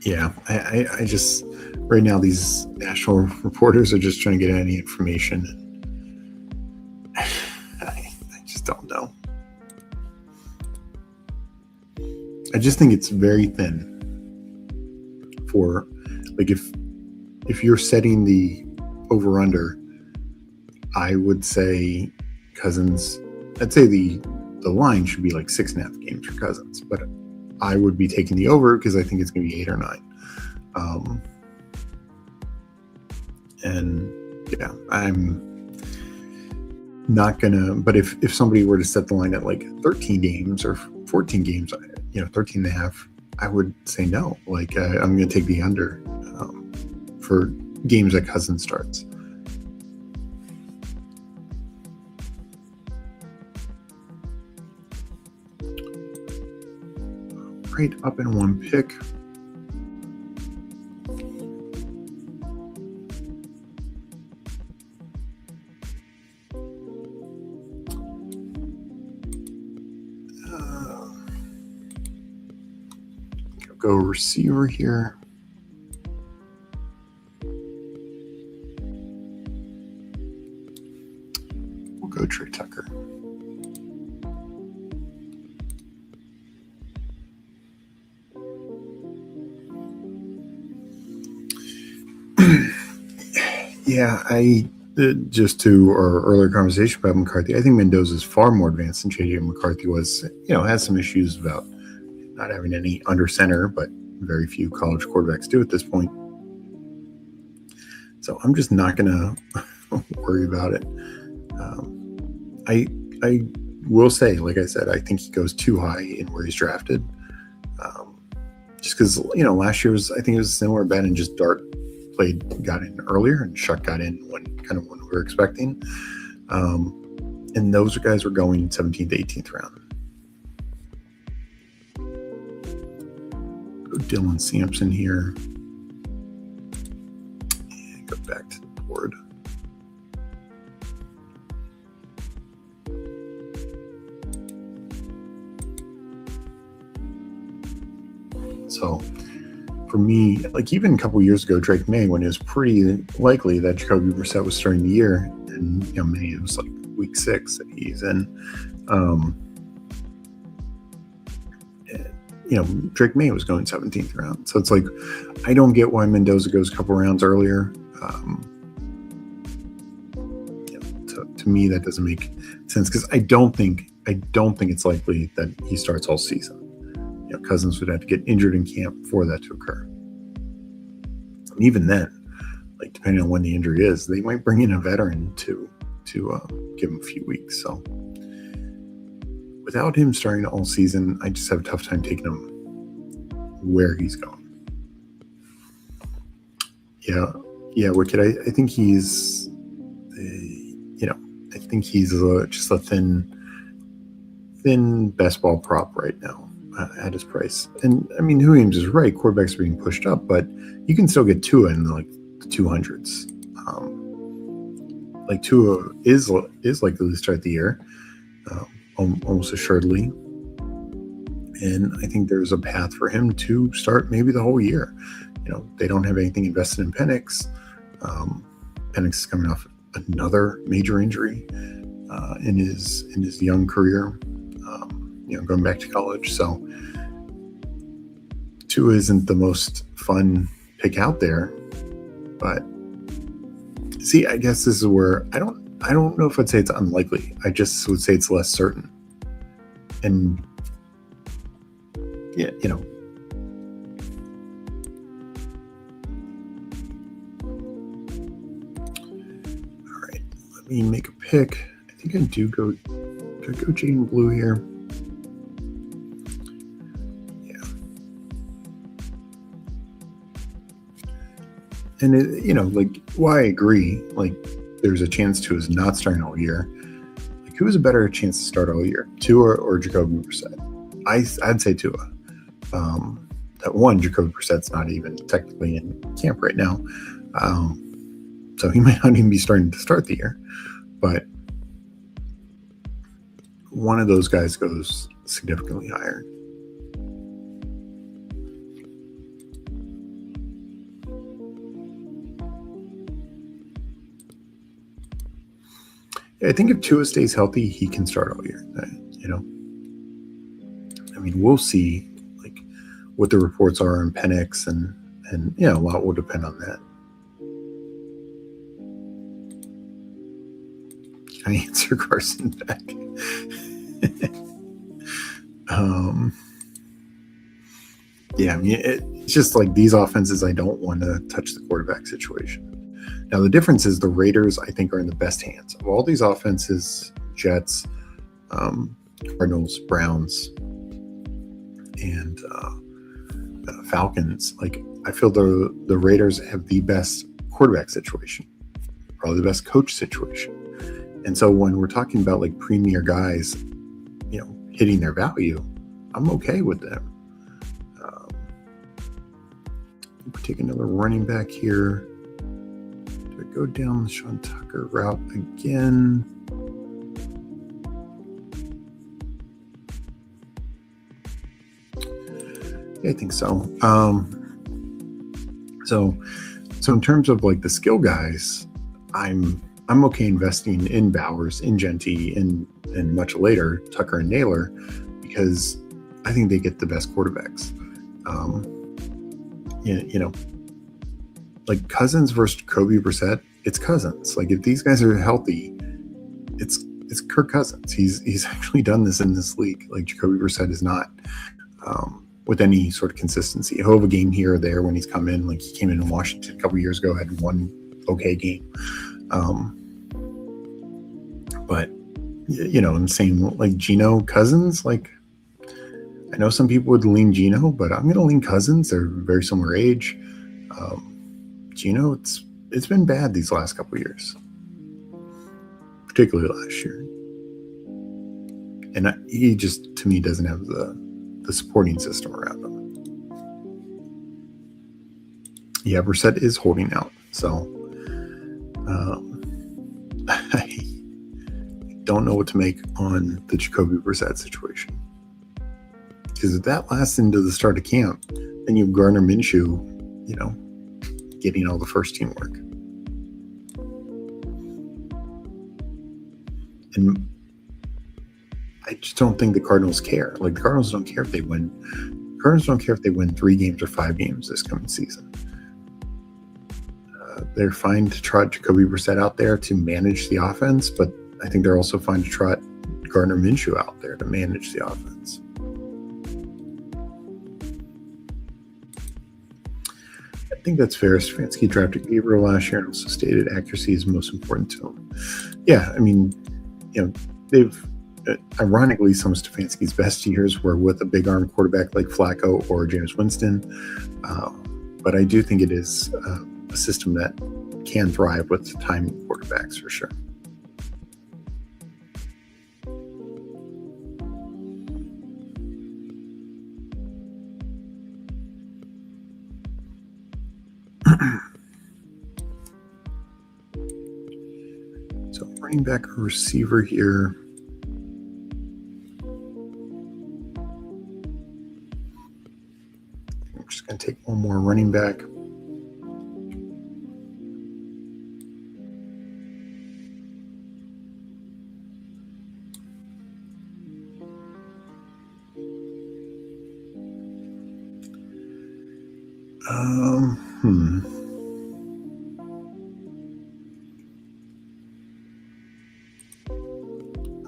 Yeah, I just right now these national reporters are just trying to get any information. I just don't know. I just think it's very thin for like if you're setting the over under, I would say Cousins. I'd say the line should be like 6.5 games for Cousins, but I would be taking the over because I think it's going to be 8 or 9. And yeah, I'm not going to, but if somebody were to set the line at like 13 games or 14 games, 13 and a half, I would say no. Like I'm going to take the under for games that Cousins starts. Right up in one pick. Go receiver here. We'll go Trey Tucker. Yeah, just to our earlier conversation about McCarthy, I think Mendoza is far more advanced than JJ McCarthy was. Has some issues about not having any under center, but very few college quarterbacks do at this point. So I'm just not going to worry about it. I will say, like I said, I think he goes too high in where he's drafted. Just because, last year I think it was a similar bet, and just Dart got in earlier and Shuck got in when we were expecting. And those guys were going 17th to 18th round. Go Dylan Sampson here. And go back to the board. So for me, like even a couple years ago, Drake May, when it was pretty likely that Jacoby Brissett was starting the year, and May, it was like week 6 that he's in. Drake May was going 17th round. So it's like, I don't get why Mendoza goes a couple rounds earlier. To me, that doesn't make sense, because I don't think it's likely that he starts all season. Cousins would have to get injured in camp for that to occur. And even then, like depending on when the injury is, they might bring in a veteran to give him a few weeks. So without him starting all season, I just have a tough time taking him where he's going. Yeah, Wicked. I think he's, just a thin best ball prop right now at his price. And I mean, Williams is right. Quarterbacks are being pushed up, but you can still get Tua in like the 200s. Like Tua is likely to start the year, almost assuredly. And I think there's a path for him to start maybe the whole year. They don't have anything invested in Penix. Penix is coming off another major injury in his young career, going back to college. So Tua isn't the most fun pick out there, but see, I guess this is where I don't know if I'd say it's unlikely. I just would say it's less certain. And yeah, all right, let me make a pick. I think I do go Jaylen Blue here. And why I agree, like there's a chance Tua is not starting all year. Like who has a better chance to start all year, Tua or Jacoby Brissett? I'd say Tua. That one, Jacoby Brissett's not even technically in camp right now, so he might not even be starting to start the year. But one of those guys goes significantly higher. I think if Tua stays healthy, he can start all year. I mean, we'll see like what the reports are on Penix, and a lot will depend on that. Can I answer Carson back? Yeah, I mean, it's just like these offenses, I don't want to touch the quarterback situation. Now, the difference is the Raiders, I think, are in the best hands. Of all these offenses, Jets, Cardinals, Browns, and Falcons, like I feel the Raiders have the best quarterback situation, probably the best coach situation. And so when we're talking about like premier guys, hitting their value, I'm okay with them. We'll take another running back here. Do I go down the Sean Tucker route again? Yeah, I think so. So in terms of like the skill guys, I'm okay investing in Bowers, in Genty, and much later Tucker and Naylor, because I think they get the best quarterbacks. Like Cousins versus Jacoby Brissett, it's Cousins. Like if these guys are healthy, it's Kirk Cousins. He's actually done this in this league. Like Jacoby Brissett is not, with any sort of consistency. He'll have a game here or there when he's come in. Like he came in Washington a couple years ago, had one okay game. But I'm saying like Geno, Cousins, like I know some people would lean Geno, but I'm going to lean Cousins. They're very similar age. Geno, it's been bad these last couple of years, particularly last year. And he just, to me, doesn't have the supporting system around him. Yeah, Brissett is holding out. So I don't know what to make on the Jacoby Brissett situation. Because if that lasts into the start of camp, then you have Gardner Minshew, getting all the first team work. And I just don't think the Cardinals care. Like, the Cardinals don't care if they win. The Cardinals don't care if they win 3 games or 5 games this coming season. They're fine to trot Jacoby Brissett out there to manage the offense, but I think they're also fine to trot Gardner Minshew out there to manage the offense. I think that's fair. Stefanski drafted Gabriel last year and also stated accuracy is most important to him. Yeah, I mean, they've ironically, some of Stefanski's best years were with a big arm quarterback like Flacco or Jameis Winston. But I do think it is a system that can thrive with timing quarterbacks for sure. So running back or receiver here. I'm just going to take one more running back.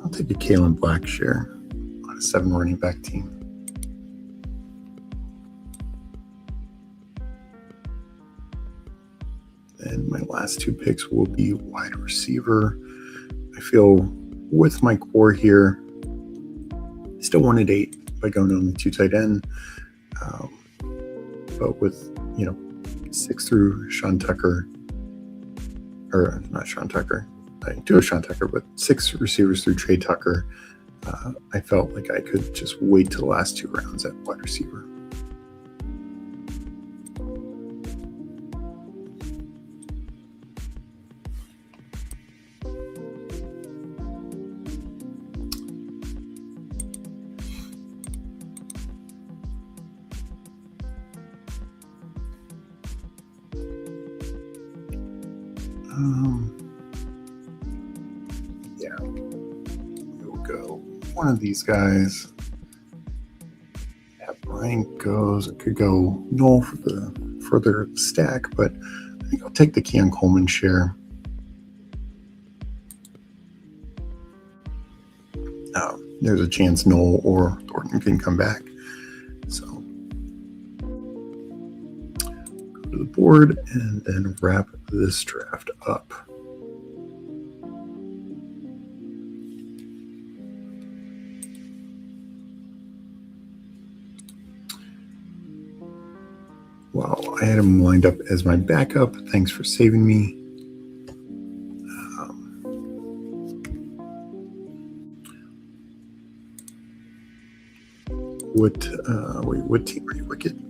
I'll take a Kalen Blackshear on a 7 running back team. And my last 2 picks will be wide receiver. I feel with my core here, still 1 at 8 by going only 2 tight end. But with, 6 through Sean Tucker, or not Sean Tucker, I do have Sean Tucker, but 6 receivers through Trey Tucker, I felt like I could just wait till the last 2 rounds at wide receiver. Yeah, we'll go one of these guys. Yeah, Brian goes. I could go Noel for the further stack, but I think I'll take the Keon Coleman share. There's a chance Noel or Thornton can come back. So go to the board and then wrap this draft up. Well, I had him lined up as my backup. Thanks for saving me. What team are you wicked?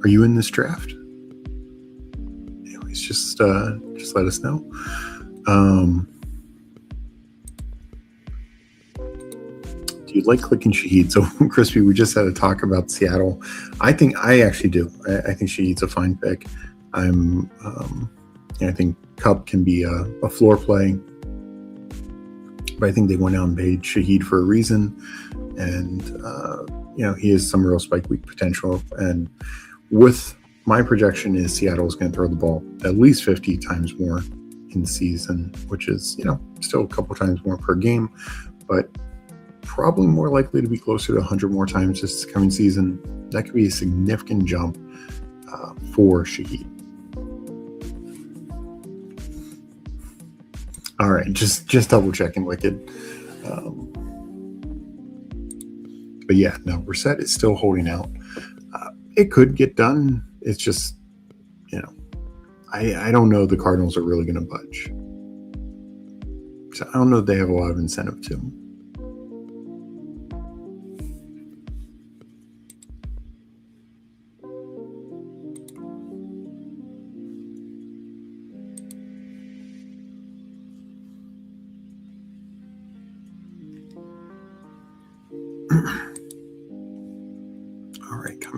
Are you in this draft? Anyways, just let us know. Do you like clicking Shaheed? So, Crispy, we just had a talk about Seattle. I actually do. I think Shaheed's a fine pick. I think Kupp can be a floor play, but I think they went out and paid Shaheed for a reason, and he has some real spike week potential. And with my projection is Seattle is going to throw the ball at least 50 times more in the season, which is still a couple times more per game, but probably more likely to be closer to 100 more times this coming season. That could be a significant jump for Shaheed. All right, just double checking, Wicked. But yeah, no, Brissett is still holding out. It could get done. It's just, I don't know the Cardinals are really going to budge. So I don't know if they have a lot of incentive to.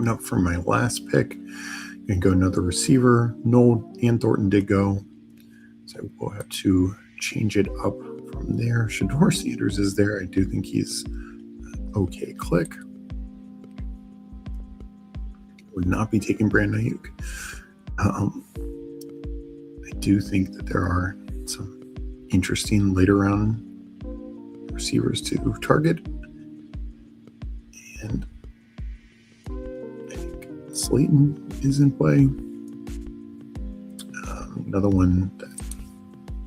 Coming up for my last pick, going to go another receiver. Noel and Thornton did go, so we'll have to change it up from there. Shador Sanders is there. I do think he's okay click. Would not be taking Brandon Ayuk. I do think that there are some interesting later round receivers to target. And I think Slayton is in play. Another one that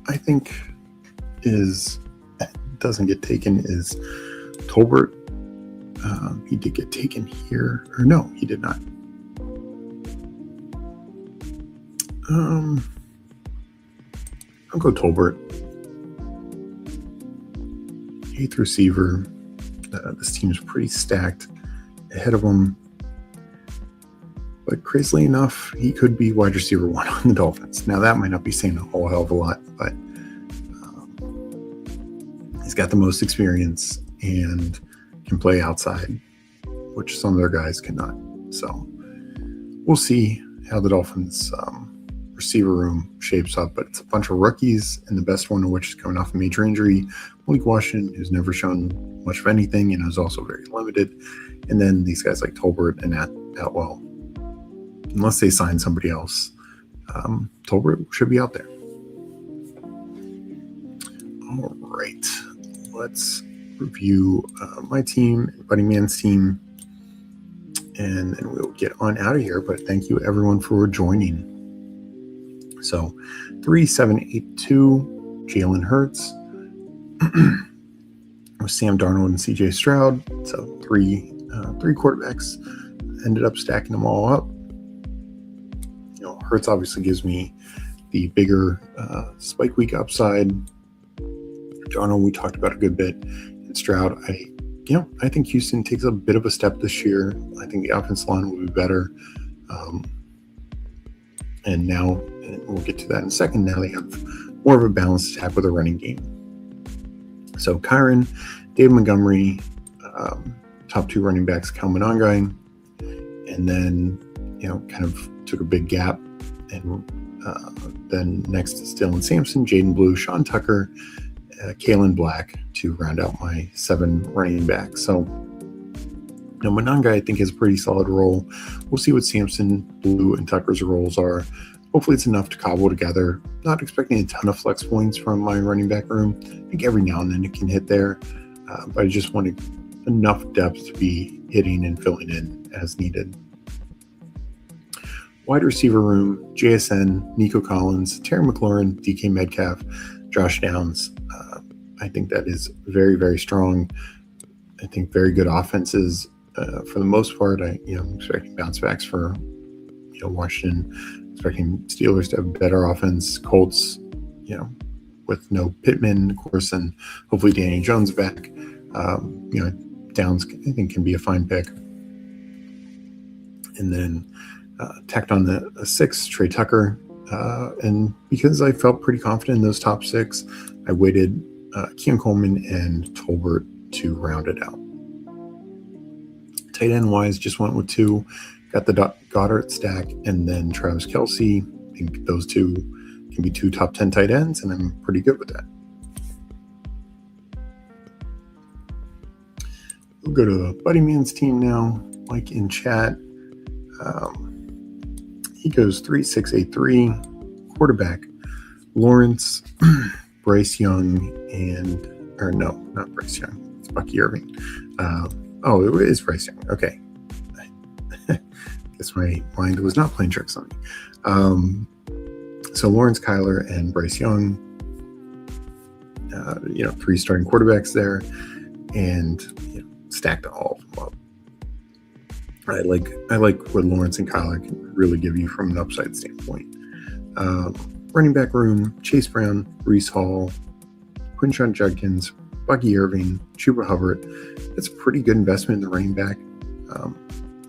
I think doesn't get taken is Tolbert. He did get taken here, or no, he did not. I'll go Tolbert. 8th receiver. This team is pretty stacked ahead of him. But crazily enough, he could be wide receiver 1 on the Dolphins. Now, that might not be saying a whole hell of a lot, but he's got the most experience and can play outside, which some of their guys cannot. So we'll see how the Dolphins receiver room shapes up, but it's a bunch of rookies, and the best one of which is coming off a major injury, Malik Washington, who's never shown much of anything and is also very limited. And then these guys like Tolbert and Atwell, unless they sign somebody else, Tolbert should be out there. All right, let's review my team, Buddy Man's team, and then we'll get on out of here. But thank you everyone for joining. So 3782, Jalen Hurts with Sam Darnold and CJ Stroud. So three quarterbacks. Ended up stacking them all up. Hurts obviously gives me the bigger spike week upside. Darnold, we talked about a good bit. And Stroud, I think Houston takes a bit of a step this year. I think the offensive line will be better. And now, and we'll get to that in a second, now they have more of a balanced attack with a running game. So Kyron, David Montgomery, top 2 running backs, Cal Monangai, and then, kind of took a big gap. And then next is Dylan Sampson, Jaden Blue, Sean Tucker, Kalen Black to round out my 7 running backs. So Monangai, I think, has a pretty solid role. We'll see what Sampson, Blue, and Tucker's roles are. Hopefully it's enough to cobble together. Not expecting a ton of flex points from my running back room. I think every now and then it can hit there. But I just wanted enough depth to be hitting and filling in as needed. Wide receiver room, JSN, Nico Collins, Terry McLaurin, DK Metcalf, Josh Downs. I think that is very, very strong. I think very good offenses. For the most part, I'm expecting bounce backs for Washington, expecting Steelers to have better offense. Colts, with no Pittman, of course, and hopefully Danny Jones back. Downs, I think, can be a fine pick. And then tacked on a 6, Trey Tucker. And because I felt pretty confident in those top 6, I waited Keon Coleman and Tolbert to round it out. Tight end wise, just went with 2. Got the Goddard stack and then Travis Kelce. I think those 2 can be 2 top 10 tight ends, and I'm pretty good with that. We'll go to Buddy Man's team now. Mike in chat. He goes 3-6-8-3. Quarterback Lawrence, Bryce Young, not Bryce Young. It's Bucky Irving. It is Bryce Young. Okay. I guess my mind was not playing tricks on me. So Lawrence, Kyler, and Bryce Young, 3 starting quarterbacks there, and stacked all of them up. I like what Lawrence and Kyler can really give you from an upside standpoint. Running back room, Chase Brown, Breece Hall, Quinshon Judkins, Bucky Irving, Chuba Hubbard. That's a pretty good investment in the running back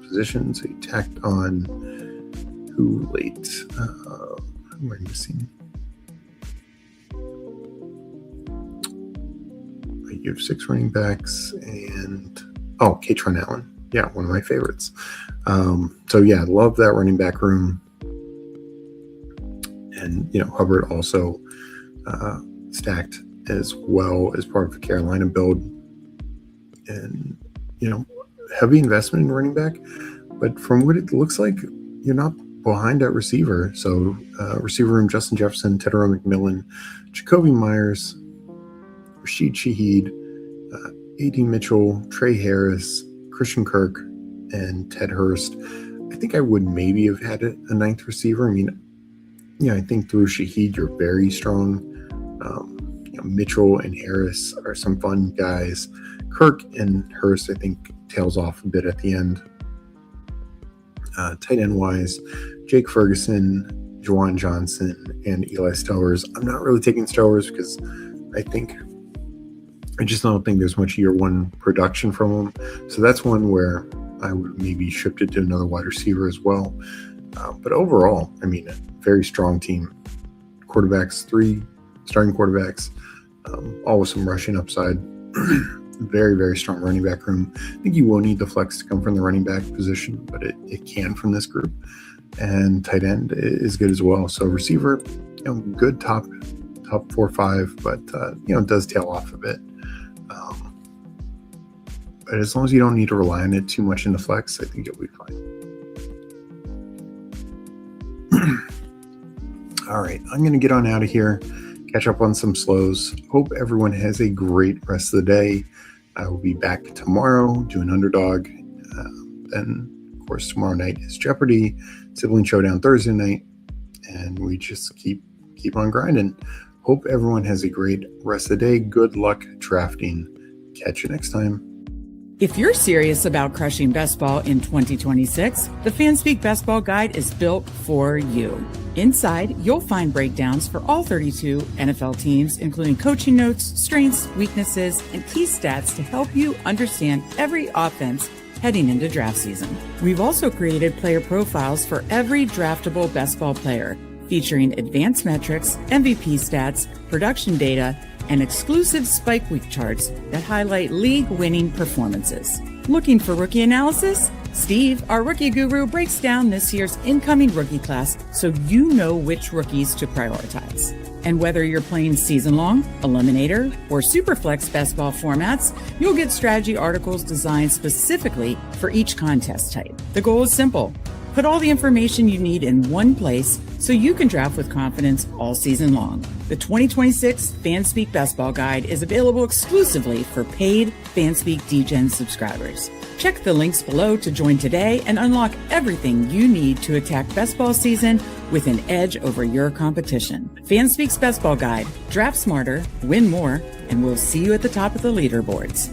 position. So you tacked on who late? Who are you missing? You have 6 running backs and Katron Allen. yeah, one of my favorites. So yeah, love that running back room. And, Hubbard also stacked as well as part of the Carolina build. And, heavy investment in running back. But from what it looks like, you're not behind at receiver. So receiver room, Justin Jefferson, Tedero McMillan, Jacoby Myers, Rashid Shaheed, A.D. Mitchell, Trey Harris, Christian Kirk, and Ted Hurst. I think I would maybe have had a ninth receiver. I mean, I think through Shaheed, you're very strong. Mitchell and Harris are some fun guys. Kirk and Hurst, I think, tails off a bit at the end. Tight end wise, Jake Ferguson, Juwan Johnson, and Eli Stowers. I'm not really taking Stowers because I just don't think there's much year one production from him. So that's one where I would maybe shift it to another wide receiver as well. But overall, I mean, a very strong team. Quarterbacks, 3 starting quarterbacks, all with some rushing upside. Very, very strong running back room. I think you will need the flex to come from the running back position, but it can from this group. And tight end is good as well. So receiver, good top 4 or 5, but it does tail off a bit. But as long as you don't need to rely on it too much in the flex, I think it'll be fine. All right, I'm going to get on out of here, catch up on some slows. Hope everyone has a great rest of the day. I will be back tomorrow doing Underdog. Then, of course, tomorrow night is Jeopardy, Sibling Showdown Thursday night, and we just keep on grinding. Hope everyone has a great rest of the day. Good luck drafting. Catch you next time. If you're serious about crushing best ball in 2026, the Fanspeak Best Ball Guide is built for you. Inside, you'll find breakdowns for all 32 NFL teams, including coaching notes, strengths, weaknesses, and key stats to help you understand every offense heading into draft season. We've also created player profiles for every draftable best ball player, featuring advanced metrics, MVP stats, production data, and exclusive spike week charts that highlight league-winning performances. Looking for rookie analysis? Steve, our rookie guru, breaks down this year's incoming rookie class so you know which rookies to prioritize. And whether you're playing season-long, eliminator, or superflex best ball formats, you'll get strategy articles designed specifically for each contest type. The goal is simple. Put all the information you need in one place so you can draft with confidence all season long. The 2026 Fanspeak Best Ball Guide is available exclusively for paid Fanspeak Degen subscribers. Check the links below to join today and unlock everything you need to attack best ball season with an edge over your competition. Fanspeak's Best Ball Guide. Draft smarter, win more, and we'll see you at the top of the leaderboards.